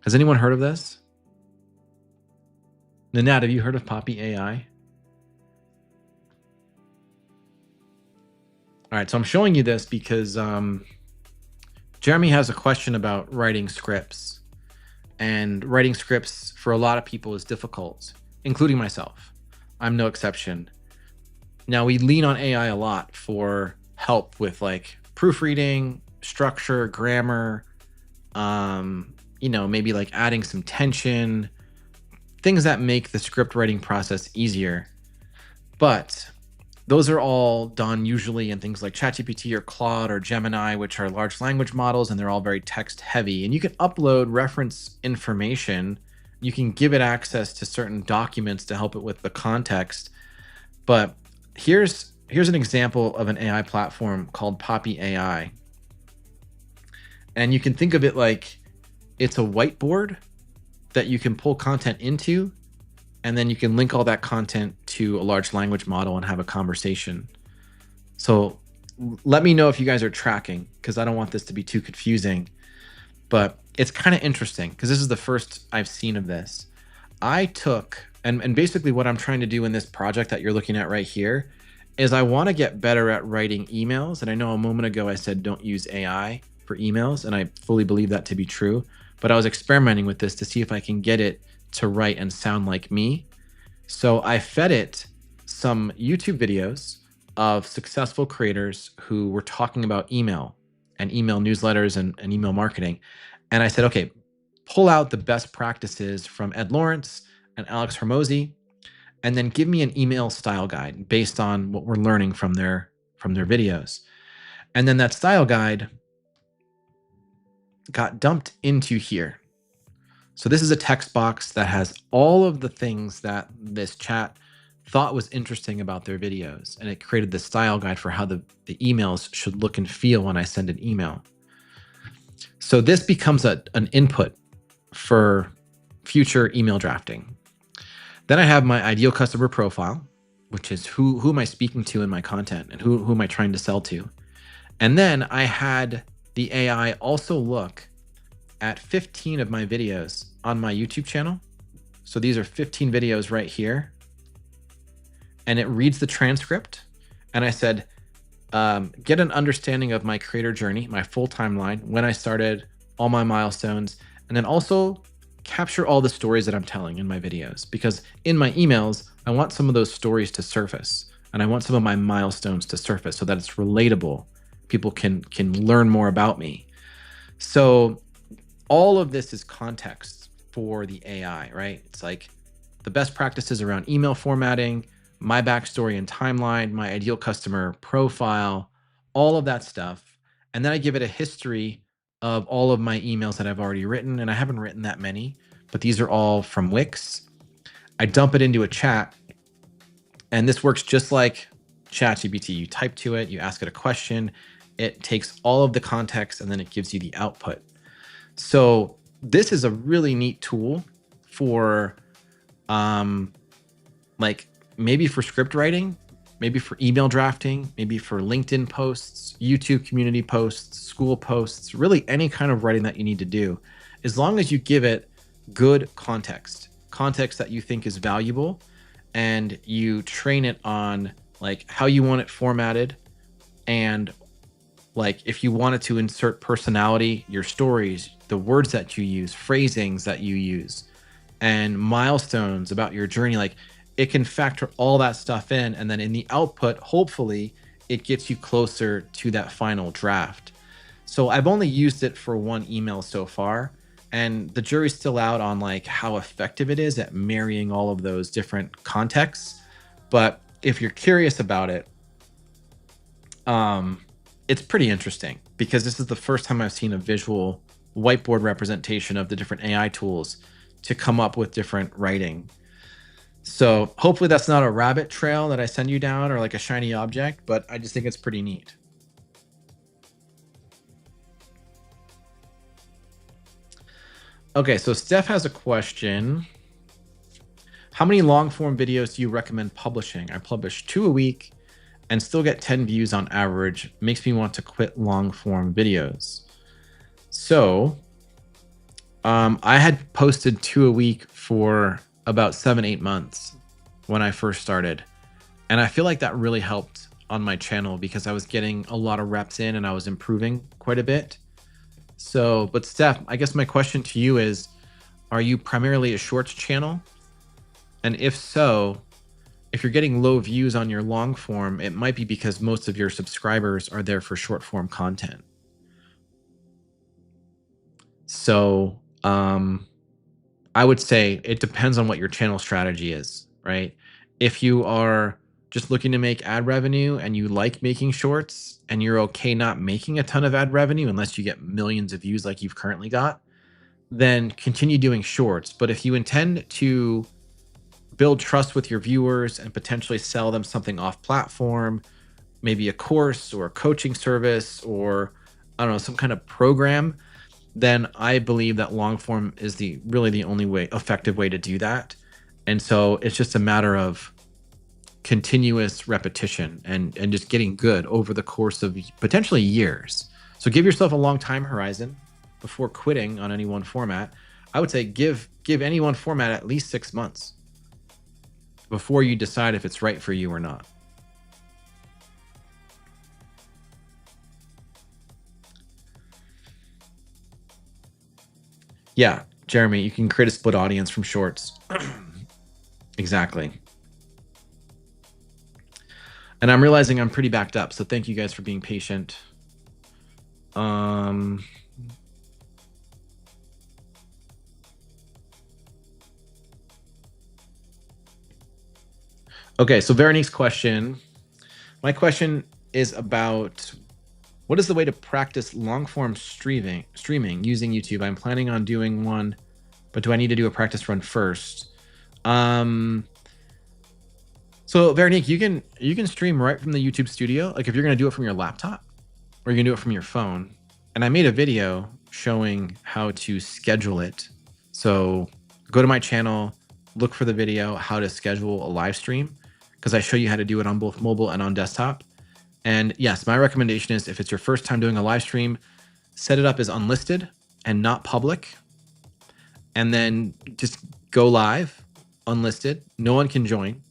Has anyone heard of this? Nanad, have you heard of Poppy AI? All right, so I'm showing you this because Jeremy has a question about writing scripts. And writing scripts for a lot of people is difficult, including myself. I'm no exception. Now, we lean on AI a lot for help with like proofreading, structure, grammar, maybe like adding some tension, things that make the script writing process easier. But those are all done usually in things like ChatGPT or Claude or Gemini, which are large language models, and they're all very text heavy. And you can upload reference information. You can give it access to certain documents to help it with the context. But here's an example of an AI platform called Poppy AI. And you can think of it like it's a whiteboard that you can pull content into, and then you can link all that content to a large language model and have a conversation. So let me know if you guys are tracking, because I don't want this to be too confusing. But it's kind of interesting because this is the first I've seen of this. I took, and basically what I'm trying to do in this project that you're looking at right here is I want to get better at writing emails. And I know a moment ago I said don't use AI for emails, and I fully believe that to be true. But I was experimenting with this to see if I can get it to write and sound like me. So I fed it some YouTube videos of successful creators who were talking about email and email newsletters and email marketing. And I said, okay, pull out the best practices from Ed Lawrence and Alex Hormozy, and then give me an email style guide based on what we're learning from their videos. And then that style guide got dumped into here. So this is a text box that has all of the things that this chat thought was interesting about their videos. And it created the style guide for how the emails should look and feel when I send an email. So this becomes an input for future email drafting. Then I have my ideal customer profile, which is who am I speaking to in my content and who am I trying to sell to? And then I had the AI also look at 15 of my videos on my YouTube channel. So these are 15 videos right here. And it reads the transcript. And I said, get an understanding of my creator journey, my full timeline, when I started, all my milestones, and then also capture all the stories that I'm telling in my videos. Because in my emails, I want some of those stories to surface, and I want some of my milestones to surface so that it's relatable. People can learn more about me. So all of this is context for the AI, right? It's like the best practices around email formatting, my backstory and timeline, my ideal customer profile, all of that stuff. And then I give it a history of all of my emails that I've already written. And I haven't written that many, but these are all from Wix. I dump it into a chat. And this works just like ChatGPT. You type to it, you ask it a question, it takes all of the context, and then it gives you the output. So this is a really neat tool for like maybe for script writing, maybe for email drafting, maybe for LinkedIn posts, YouTube community posts, school posts, really any kind of writing that you need to do, as long as you give it good context that you think is valuable, and you train it on like how you want it formatted, and like if you wanted to insert personality, your stories, the words that you use, phrasings that you use, and milestones about your journey, like it can factor all that stuff in. And then in the output, hopefully it gets you closer to that final draft. So I've only used it for one email so far, and the jury's still out on like how effective it is at marrying all of those different contexts. But if you're curious about it, it's pretty interesting, because this is the first time I've seen a visual whiteboard representation of the different AI tools to come up with different writing. So hopefully that's not a rabbit trail that I send you down or like a shiny object, but I just think it's pretty neat. Okay, so Steph has a question. How many long form videos do you recommend publishing? I publish 2 a week and still get 10 views on average. Makes me want to quit long form videos. So I had posted 2 a week for about 7-8 months when I first started. And I feel like that really helped on my channel because I was getting a lot of reps in and I was improving quite a bit. So, but Steph, I guess my question to you is, are you primarily a shorts channel? And if so, if you're getting low views on your long form, it might be because most of your subscribers are there for short form content. So, I would say it depends on what your channel strategy is, right? If you are just looking to make ad revenue and you like making shorts and you're okay not making a ton of ad revenue unless you get millions of views like you've currently got, then continue doing shorts. But if you intend to build trust with your viewers and potentially sell them something off platform, maybe a course or a coaching service or I don't know, some kind of program, then I believe that long form is really the only effective way to do that. And so it's just a matter of continuous repetition and just getting good over the course of potentially years. So give yourself a long time horizon before quitting on any one format. I would say give any one format at least 6 months before you decide if it's right for you or not. Yeah, Jeremy, you can create a split audience from shorts. Exactly. And I'm realizing I'm pretty backed up, so thank you guys for being patient. Okay, so Veronique's question. My question is about what is the way to practice long-form streaming using YouTube? I'm planning on doing one, but do I need to do a practice run first? So Veronique, you can stream right from the YouTube studio. Like if you're gonna do it from your laptop or you're gonna do it from your phone. And I made a video showing how to schedule it. So go to my channel, look for the video, how to schedule a live stream, because I show you how to do it on both mobile and on desktop. And yes, my recommendation is if it's your first time doing a live stream, set it up as unlisted and not public, and then just go live, unlisted. No one can join.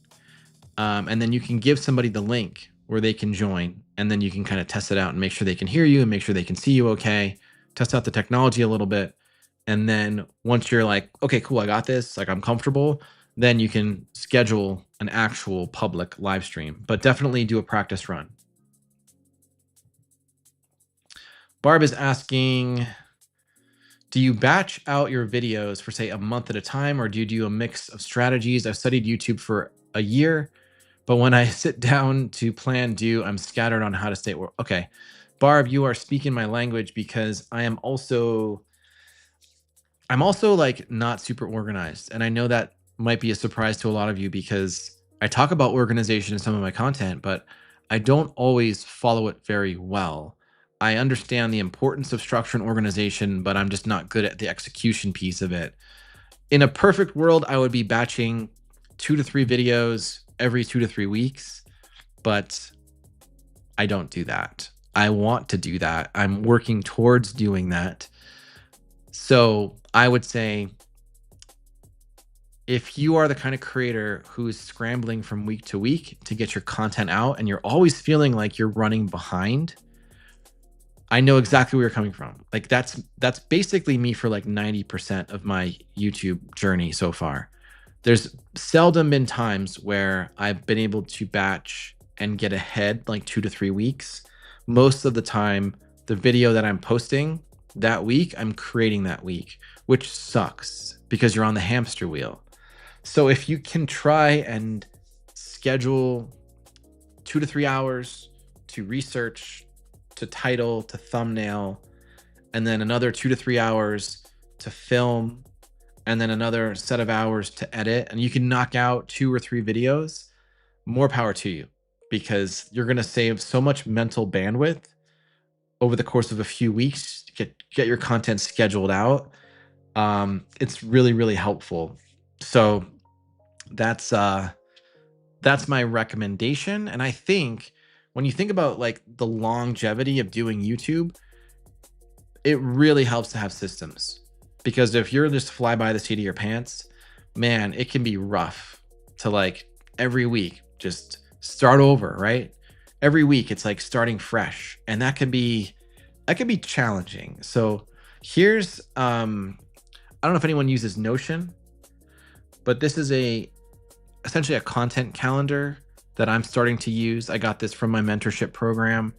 And then you can give somebody the link where they can join, and then you can kind of test it out and make sure they can hear you and make sure they can see you okay, test out the technology a little bit. And then once you're like, okay, cool, I got this, like I'm comfortable, then you can schedule an actual public live stream, but definitely do a practice run. Barb is asking, do you batch out your videos for say a month at a time, or do you do a mix of strategies? I've studied YouTube for a year, but when I sit down to plan I'm scattered on how to stay. Okay, Barb, you are speaking my language, because I'm also like not super organized. And I know that might be a surprise to a lot of you, because I talk about organization in some of my content, but I don't always follow it very well. I understand the importance of structure and organization, but I'm just not good at the execution piece of it. In a perfect world, I would be batching 2 to 3 videos every 2 to 3 weeks, but I don't do that. I want to do that. I'm working towards doing that. So I would say, if you are the kind of creator who is scrambling from week to week to get your content out, and you're always feeling like you're running behind, I know exactly where you're coming from. Like that's basically me for like 90% of my YouTube journey so far. There's seldom been times where I've been able to batch and get ahead like 2 to 3 weeks. Most of the time, the video that I'm posting that week, I'm creating that week, which sucks because you're on the hamster wheel. So if you can try and schedule 2 to 3 hours to research, to title, to thumbnail, and then another 2 to 3 hours to film, and then another set of hours to edit, and you can knock out 2 or 3 videos, more power to you, because you're going to save so much mental bandwidth over the course of a few weeks to get your content scheduled out. It's really, really helpful. So that's my recommendation. And I think when you think about like the longevity of doing YouTube, it really helps to have systems, because if you're just fly by the seat of your pants, man, it can be rough to like every week just start over, right? Every week it's like starting fresh, and that can be challenging. So here's I don't know if anyone uses Notion, but this is essentially a content calendar that I'm starting to use. I got this from my mentorship program,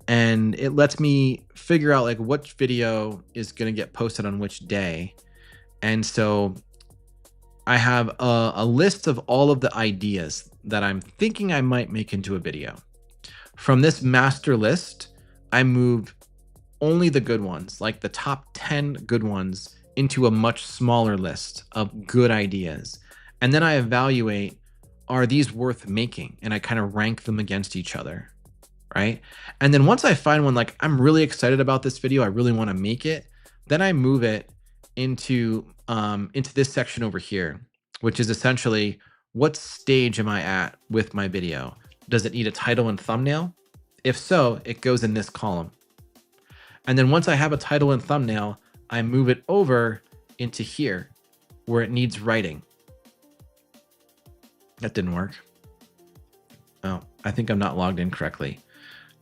and it lets me figure out like which video is going to get posted on which day. And so I have a list of all of the ideas that I'm thinking I might make into a video. From this master list, I move only the good ones, like the top 10 good ones, into a much smaller list of good ideas. And then I evaluate, are these worth making? And I kind of rank them against each other, right? And then once I find one, like I'm really excited about this video, I really want to make it, then I move it into this section over here, which is essentially, what stage am I at with my video? Does it need a title and thumbnail? If so, it goes in this column. And then once I have a title and thumbnail, I move it over into here where it needs writing. That didn't work. Oh, I think I'm not logged in correctly,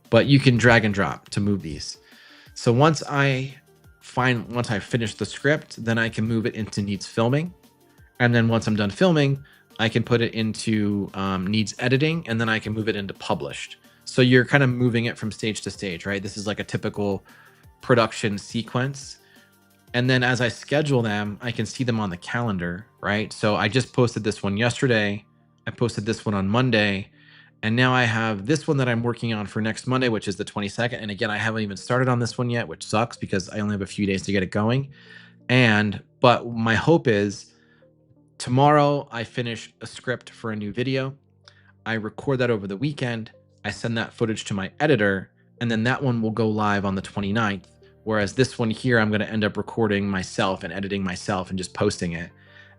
but you can drag and drop to move these. So once I finish the script, then I can move it into needs filming. And then once I'm done filming, I can put it into needs editing, and then I can move it into published. So you're kind of moving it from stage to stage, right? This is like a typical production sequence. And then as I schedule them, I can see them on the calendar, right? So I just posted this one yesterday. I posted this one on Monday. And now I have this one that I'm working on for next Monday, which is the 22nd. And again, I haven't even started on this one yet, which sucks because I only have a few days to get it going. But my hope is tomorrow I finish a script for a new video. I record that over the weekend. I send that footage to my editor, and then that one will go live on the 29th. Whereas this one here, I'm going to end up recording myself and editing myself and just posting it.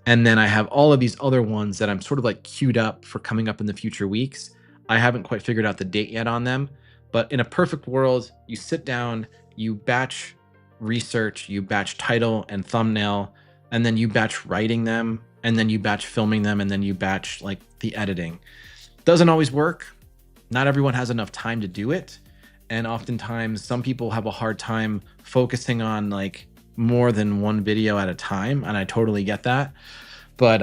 And then I have all of these other ones that I'm sort of like queued up for coming up in the future weeks. I haven't quite figured out the date yet on them, but in a perfect world, you sit down, you batch research, you batch title and thumbnail, and then you batch writing them, and then you batch filming them, and then you batch like the editing. Doesn't always work. Not everyone has enough time to do it. And oftentimes some people have a hard time focusing on like more than one video at a time. And I totally get that. But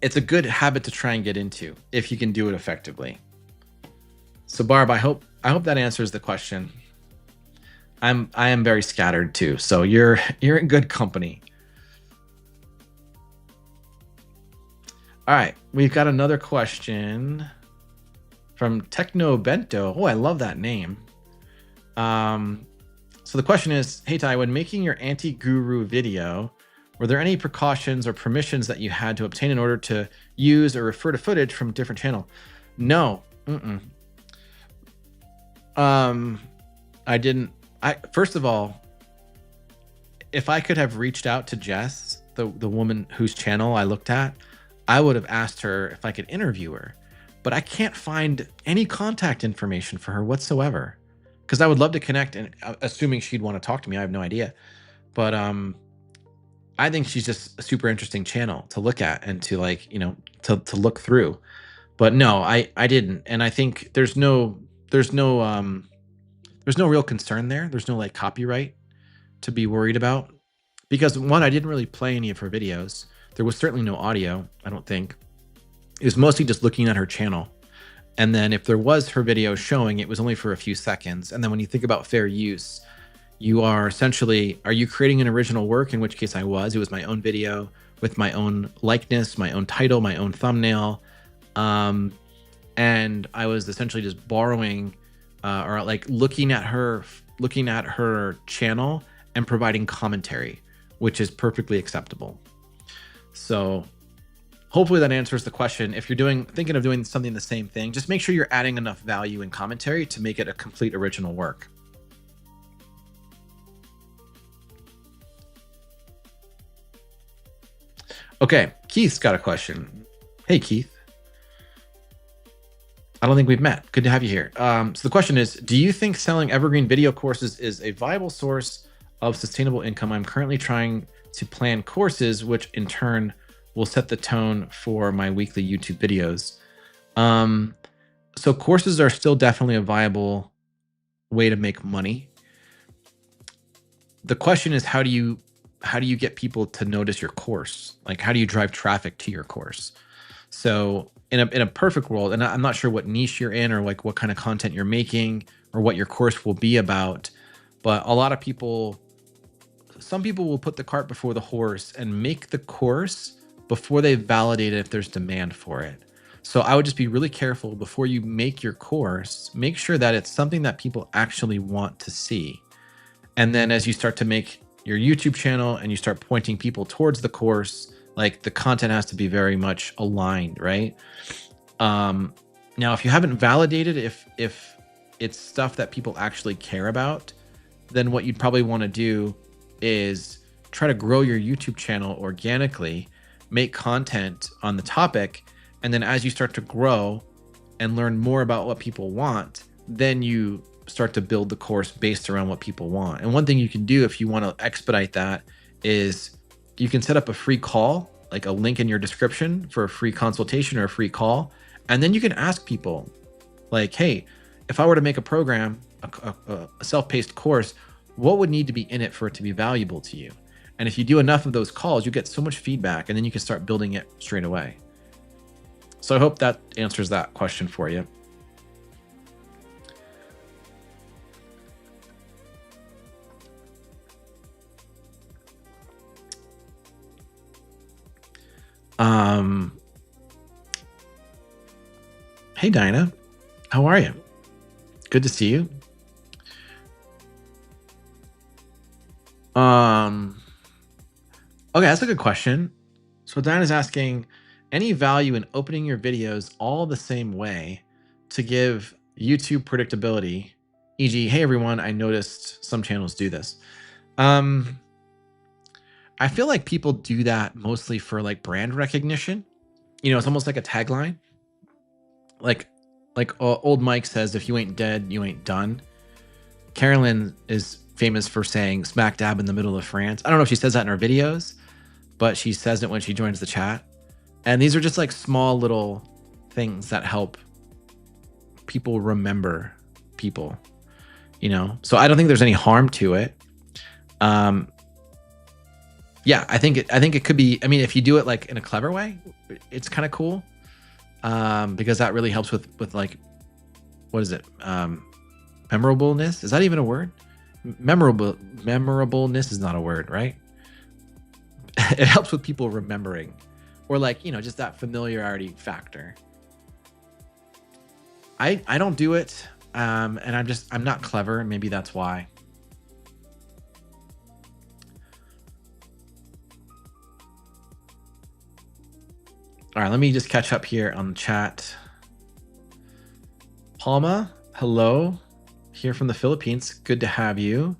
it's a good habit to try and get into if you can do it effectively. So Barb, I hope that answers the question. I am very scattered too, so you're in good company. All right, we've got another question from Techno Bento. Oh, I love that name. So the question is, hey Ty, when making your anti-guru video, were there any precautions or permissions that you had to obtain in order to use or refer to footage from a different channel? No. I didn't. First of all, if I could have reached out to Jess, the woman whose channel I looked at, I would have asked her if I could interview her. But I can't find any contact information for her whatsoever, because I would love to connect, and assuming she'd want to talk to me, I have no idea. But I think she's just a super interesting channel to look at and to like, you know, to look through. But no, I didn't. And I think there's no real concern there. There's no like copyright to be worried about, because one, I didn't really play any of her videos. There was certainly no audio, I don't think. It was mostly just looking at her channel. And then if there was her video showing, it was only for a few seconds. And then when you think about fair use, you are essentially, are you creating an original work? In which case I was. It was my own video with my own likeness, my own title, my own thumbnail. And I was essentially just borrowing or like looking at her channel and providing commentary, which is perfectly acceptable. So hopefully that answers the question. If you're thinking of doing something the same thing, just make sure you're adding enough value and commentary to make it a complete original work. Okay, Keith's got a question. Hey, Keith. I don't think we've met. Good to have you here. So the question is, do you think selling evergreen video courses is a viable source of sustainable income? I'm currently trying to plan courses, which in turn will set the tone for my weekly YouTube videos. So courses are still definitely a viable way to make money. The question is, how do you get people to notice your course? Like, how do you drive traffic to your course? So in a perfect world, and I'm not sure what niche you're in or like what kind of content you're making or what your course will be about, but a lot of people, some people will put the cart before the horse and make the course before they validate if there's demand for it. So I would just be really careful before you make your course. Make sure that it's something that people actually want to see. And then as you start to make your YouTube channel and you start pointing people towards the course, like the content has to be very much aligned, right? Now, if you haven't validated if it's stuff that people actually care about, then what you'd probably want to do is try to grow your YouTube channel organically, make content on the topic, and then as you start to grow and learn more about what people want, then you start to build the course based around what people want. And one thing you can do if you want to expedite that is you can set up a free call, like a link in your description for a free consultation or a free call. And then you can ask people like, hey, if I were to make a program, a self-paced course, what would need to be in it for it to be valuable to you? And if you do enough of those calls, you get so much feedback and then you can start building it straight away. So I hope that answers that question for you. Hey Dinah, how are you? Good to see you. Okay, that's a good question. So Dinah's asking, any value in opening your videos all the same way to give YouTube predictability, e.g., hey everyone, I noticed some channels do this. I feel like people do that mostly for like brand recognition. You know, it's almost like a tagline. Like old Mike says, if you ain't dead, you ain't done. Carolyn is famous for saying smack dab in the middle of France. I don't know if she says that in her videos, but she says it when she joins the chat. And these are just like small little things that help people remember people, you know? So I don't think there's any harm to it. Yeah, I think it could be, I mean, if you do it like in a clever way, it's kind of cool. Because that really helps with like, what is it? Memorableness? Is that even a word? Memorableness is not a word, right? It helps with people remembering, or like, you know, just that familiarity factor. I don't do it. And I'm not clever. Maybe that's why. All right, let me just catch up here on the chat. Palma, hello. Here from the Philippines. Good to have you.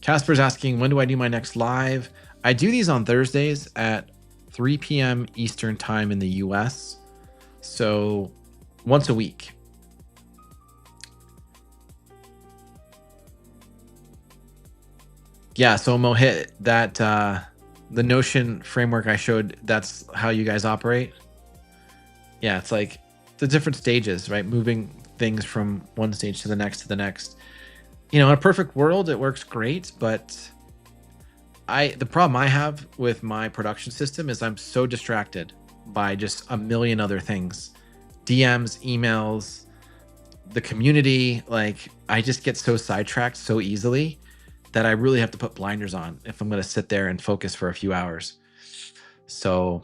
Casper's asking, when do I do my next live? I do these on Thursdays at 3 p.m. Eastern time in the US. So once a week. Yeah, so Mohit, that the Notion framework I showed, that's how you guys operate. Yeah, it's like the different stages, right? Moving things from one stage to the next to the next. You know, in a perfect world, it works great, but the problem I have with my production system is I'm so distracted by just a million other things. DMs, emails, the community, like I just get so sidetracked so easily that I really have to put blinders on if I'm going to sit there and focus for a few hours. So,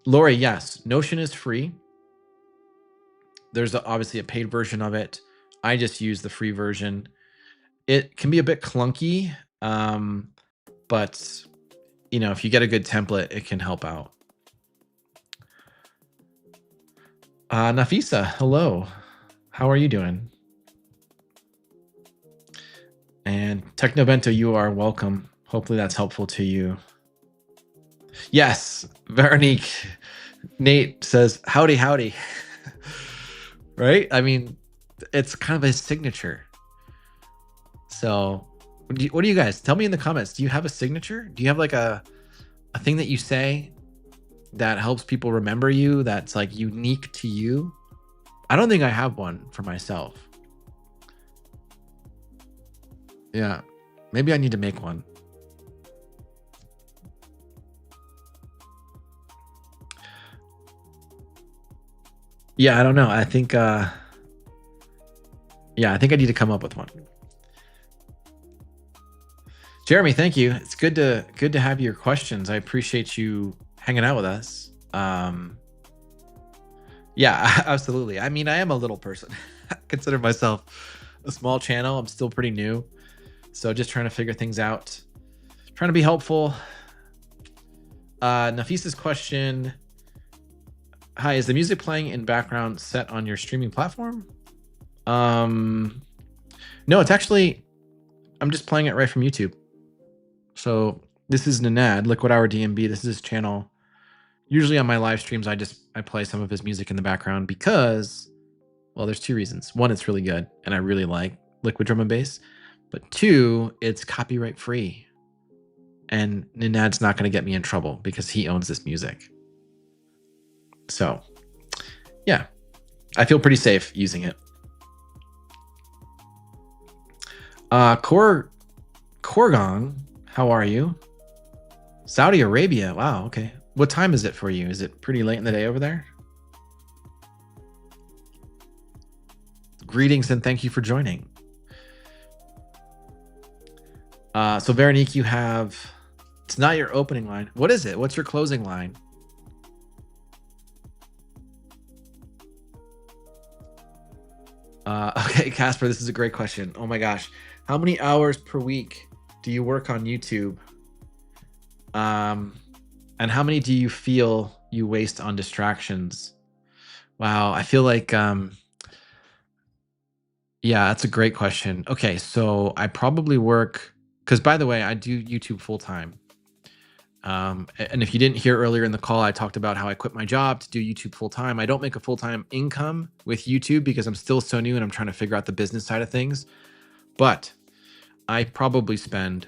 Lori, yes, Notion is free. There's obviously a paid version of it. I just use the free version. It can be a bit clunky, but you know, if you get a good template, it can help out. Nafisa, hello. How are you doing? And Technobento, you are welcome. Hopefully that's helpful to you. Yes, Veronique. Nate says, howdy, howdy. Right? I mean, it's kind of his signature. So what do you guys, tell me in the comments, do you have a signature? Do you have like a thing that you say that helps people remember you, that's like unique to you? I don't think I have one for myself. Yeah, maybe I need to make one. Yeah, I don't know. I think, yeah, I think I need to come up with one. Jeremy, thank you. It's good to have your questions. I appreciate you hanging out with us. Yeah, absolutely. I mean, I am a little person. I consider myself a small channel. I'm still pretty new. So just trying to figure things out. Trying to be helpful. Nafisa's question. Hi, is the music playing in background set on your streaming platform? No, it's actually, I'm just playing it right from YouTube. So this is Nanad, Liquid Hour DMB. This is his channel. Usually on my live streams, I play some of his music in the background because, well, there's two reasons. One, it's really good and I really like Liquid Drum and Bass. But two, it's copyright free. And Nanad's not going to get me in trouble because he owns this music. So, yeah, I feel pretty safe using it. Korgong, how are you? Saudi Arabia. Wow, okay. What time is it for you? Is it pretty late in the day over there? Greetings and thank you for joining. So Veronique, you have, it's not your opening line. What is it? What's your closing line? Okay, Casper, this is a great question. Oh my gosh. How many hours per week do you work on YouTube? And how many do you feel you waste on distractions? Wow, I feel like, yeah, that's a great question. Okay, so I probably work, because by the way, I do YouTube full time. And if you didn't hear earlier in the call, I talked about how I quit my job to do YouTube full time. I don't make a full time income with YouTube because I'm still so new and I'm trying to figure out the business side of things. But I probably spend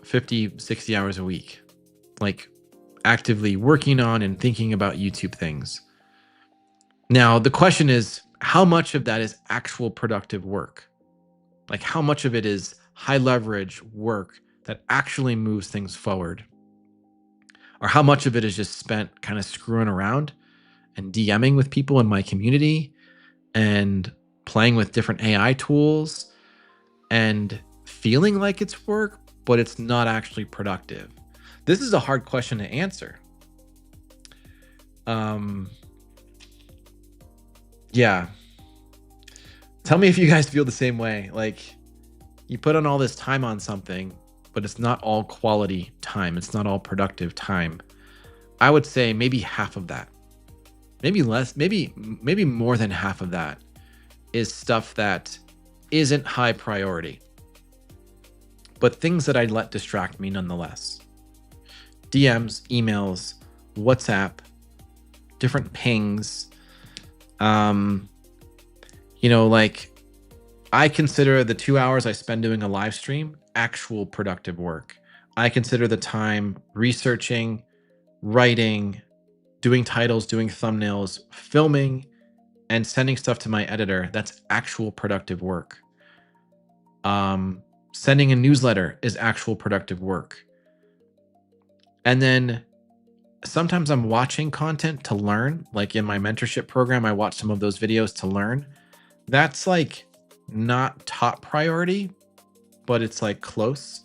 50, 60 hours a week, like actively working on and thinking about YouTube things. Now, the question is, how much of that is actual productive work? Like, how much of it is high leverage work that actually moves things forward? Or how much of it is just spent kind of screwing around and DMing with people in my community and playing with different AI tools and feeling like it's work, but it's not actually productive? This is a hard question to answer. Yeah. Tell me if you guys feel the same way. Like, you put on all this time on something, but it's not all quality time. It's not all productive time. I would say maybe half of that, maybe less, maybe more than half of that is stuff that isn't high priority, but things that I'd let distract me nonetheless. DMs, emails, WhatsApp, different pings. Like, I consider the 2 hours I spend doing a live stream actual productive work. I consider the time researching, writing, doing titles, doing thumbnails, filming, and sending stuff to my editor. That's actual productive work. Sending a newsletter is actual productive work. And then sometimes I'm watching content to learn. Like in my mentorship program, I watch some of those videos to learn. That's like not top priority, but it's like close,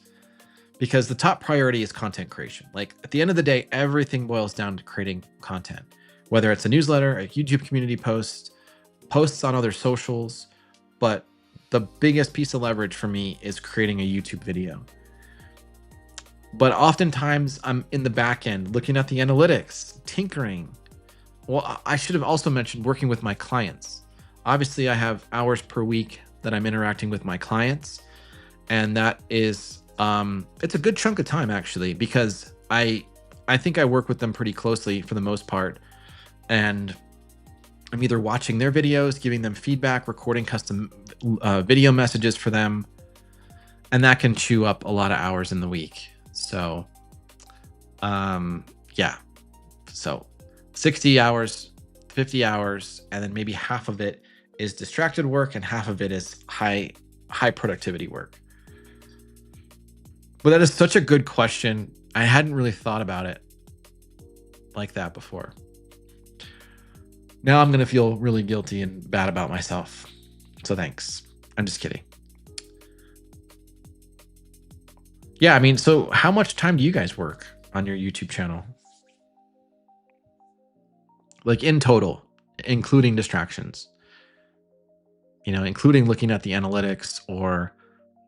because the top priority is content creation. Like at the end of the day, everything boils down to creating content, whether it's a newsletter, a YouTube community post, posts on other socials. But the biggest piece of leverage for me is creating a YouTube video. But oftentimes I'm in the back end looking at the analytics, tinkering. Well, I should have also mentioned working with my clients. Obviously, I have hours per week that I'm interacting with my clients. And that is, it's a good chunk of time actually, because I think I work with them pretty closely for the most part. And I'm either watching their videos, giving them feedback, recording custom video messages for them. And that can chew up a lot of hours in the week. So, yeah. So 60 hours, 50 hours, and then maybe half of it is distracted work and half of it is high productivity work. But that is such a good question. I hadn't really thought about it like that before. Now I'm going to feel really guilty and bad about myself. So thanks. I'm just kidding. Yeah, I mean, so how much time do you guys work on your YouTube channel? Like in total, including distractions, including looking at the analytics or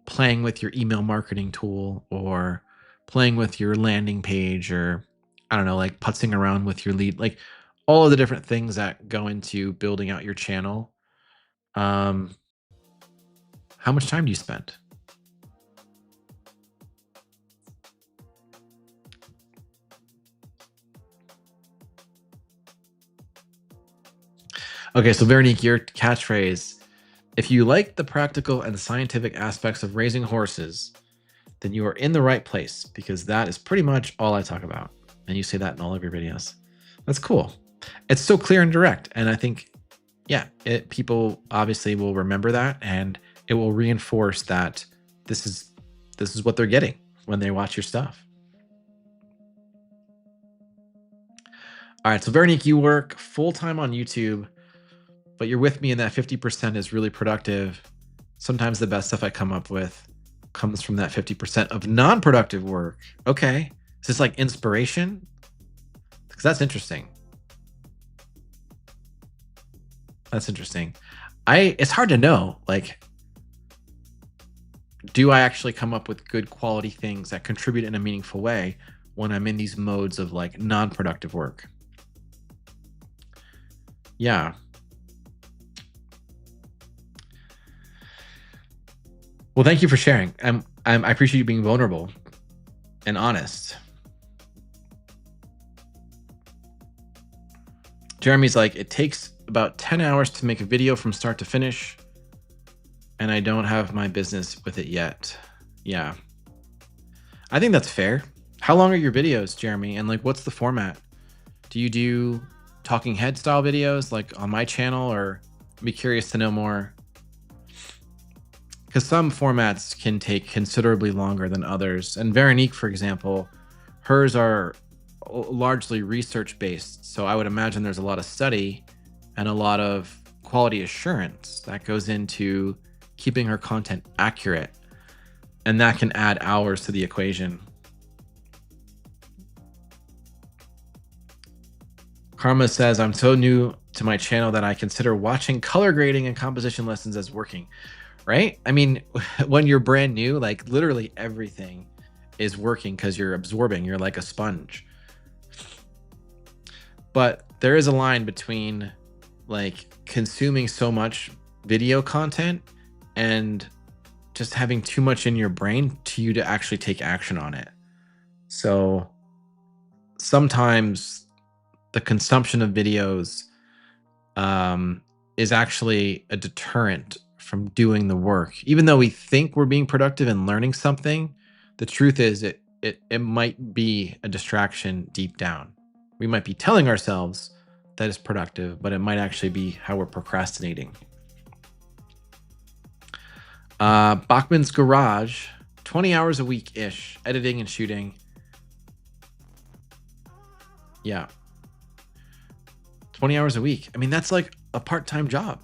playing with your email marketing tool or playing with your landing page, or I don't know, like putzing around with your lead, like all of the different things that go into building out your channel. How much time do you spend? Okay, so Veronique, your catchphrase: if you like the practical and scientific aspects of raising horses, then you are in the right place, because that is pretty much all I talk about. And you say that in all of your videos. That's cool. It's so clear and direct. And I think, yeah, people obviously will remember that, and it will reinforce that this is what they're getting when they watch your stuff. All right, so Veronique, you work full-time on YouTube, but you're with me in that 50% is really productive. Sometimes the best stuff I come up with comes from that 50% of non-productive work. Okay. Is this like inspiration? Because that's interesting. That's interesting. It's hard to know, like, do I actually come up with good quality things that contribute in a meaningful way when I'm in these modes of like non-productive work? Yeah. Well, thank you for sharing. I appreciate you being vulnerable and honest. Jeremy's like, it takes about 10 hours to make a video from start to finish. and I don't have my business with it yet. Yeah. I think that's fair. How long are your videos, Jeremy? And like, what's the format? Do you do talking head style videos like on my channel, or I'd be curious to know more? Because some formats can take considerably longer than others. And Veronique, for example, hers are largely research based. So I would imagine there's a lot of study and a lot of quality assurance that goes into keeping her content accurate. And that can add hours to the equation. Karma says, I'm so new to my channel that I consider watching color grading and composition lessons as working, right? I mean, when you're brand new, like literally everything is working because you're absorbing, you're like a sponge. But there is a line between like consuming so much video content and just having too much in your brain to you to actually take action on it. So sometimes the consumption of videos is actually a deterrent from doing the work. Even though we think we're being productive and learning something, the truth is it might be a distraction deep down. We might be telling ourselves that it's productive, but it might actually be how we're procrastinating. Bachman's Garage, 20 hours a week-ish, editing and shooting. Yeah. 20 hours a week. I mean, that's like a part-time job,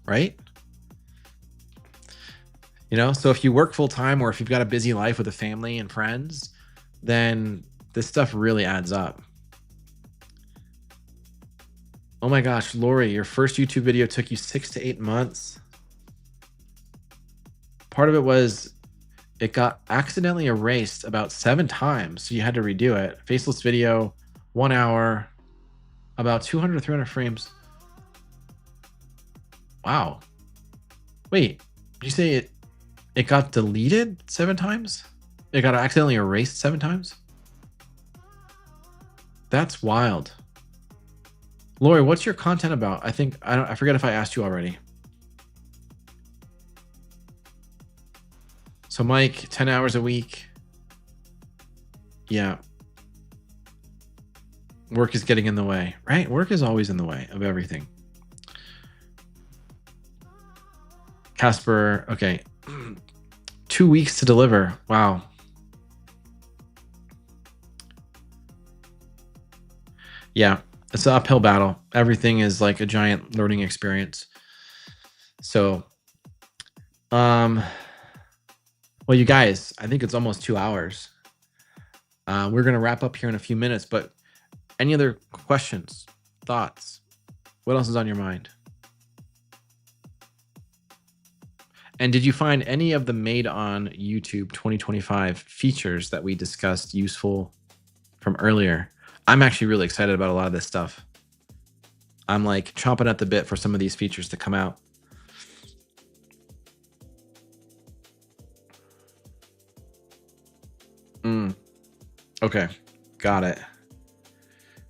right? You know, so if you work full-time or if you've got a busy life with a family and friends, then this stuff really adds up. Oh my gosh, Lori, your first YouTube video took you 6 to 8 months. Part of it was it got accidentally erased about 7 times, so you had to redo it. Faceless video, 1 hour, about 200 to 300 frames. Wow. Wait, did you say it got deleted 7 times? It got accidentally erased 7 times? That's wild. Lori, what's your content about? I forget if I asked you already. So Mike, 10 hours a week. Yeah. Work is getting in the way, right? Work is always in the way of everything. Casper, okay. 2 weeks to deliver. Wow. Yeah, it's an uphill battle. Everything is like a giant learning experience. So, well, you guys, I think it's almost 2 hours. We're going to wrap up here in a few minutes, but any other questions, thoughts? What else is on your mind? And did you find any of the Made on YouTube 2025 features that we discussed useful from earlier? I'm actually really excited about a lot of this stuff. I'm like chomping at the bit for some of these features to come out. Okay, got it.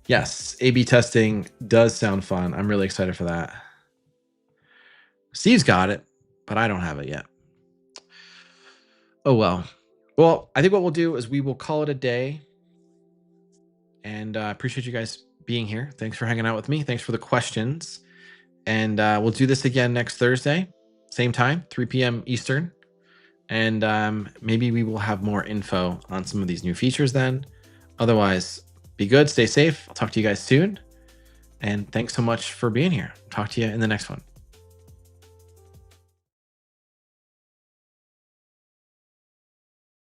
Yes, A/B testing does sound fun. I'm really excited for that. Steve's got it, but I don't have it yet. Oh, well. Well, I think what we'll do is we will call it a day. And I appreciate you guys being here. Thanks for hanging out with me. Thanks for the questions. And we'll do this again next Thursday, same time, 3 p.m. Eastern. And maybe we will have more info on some of these new features then. Otherwise, be good, stay safe. I'll talk to you guys soon. And thanks so much for being here. Talk to you in the next one.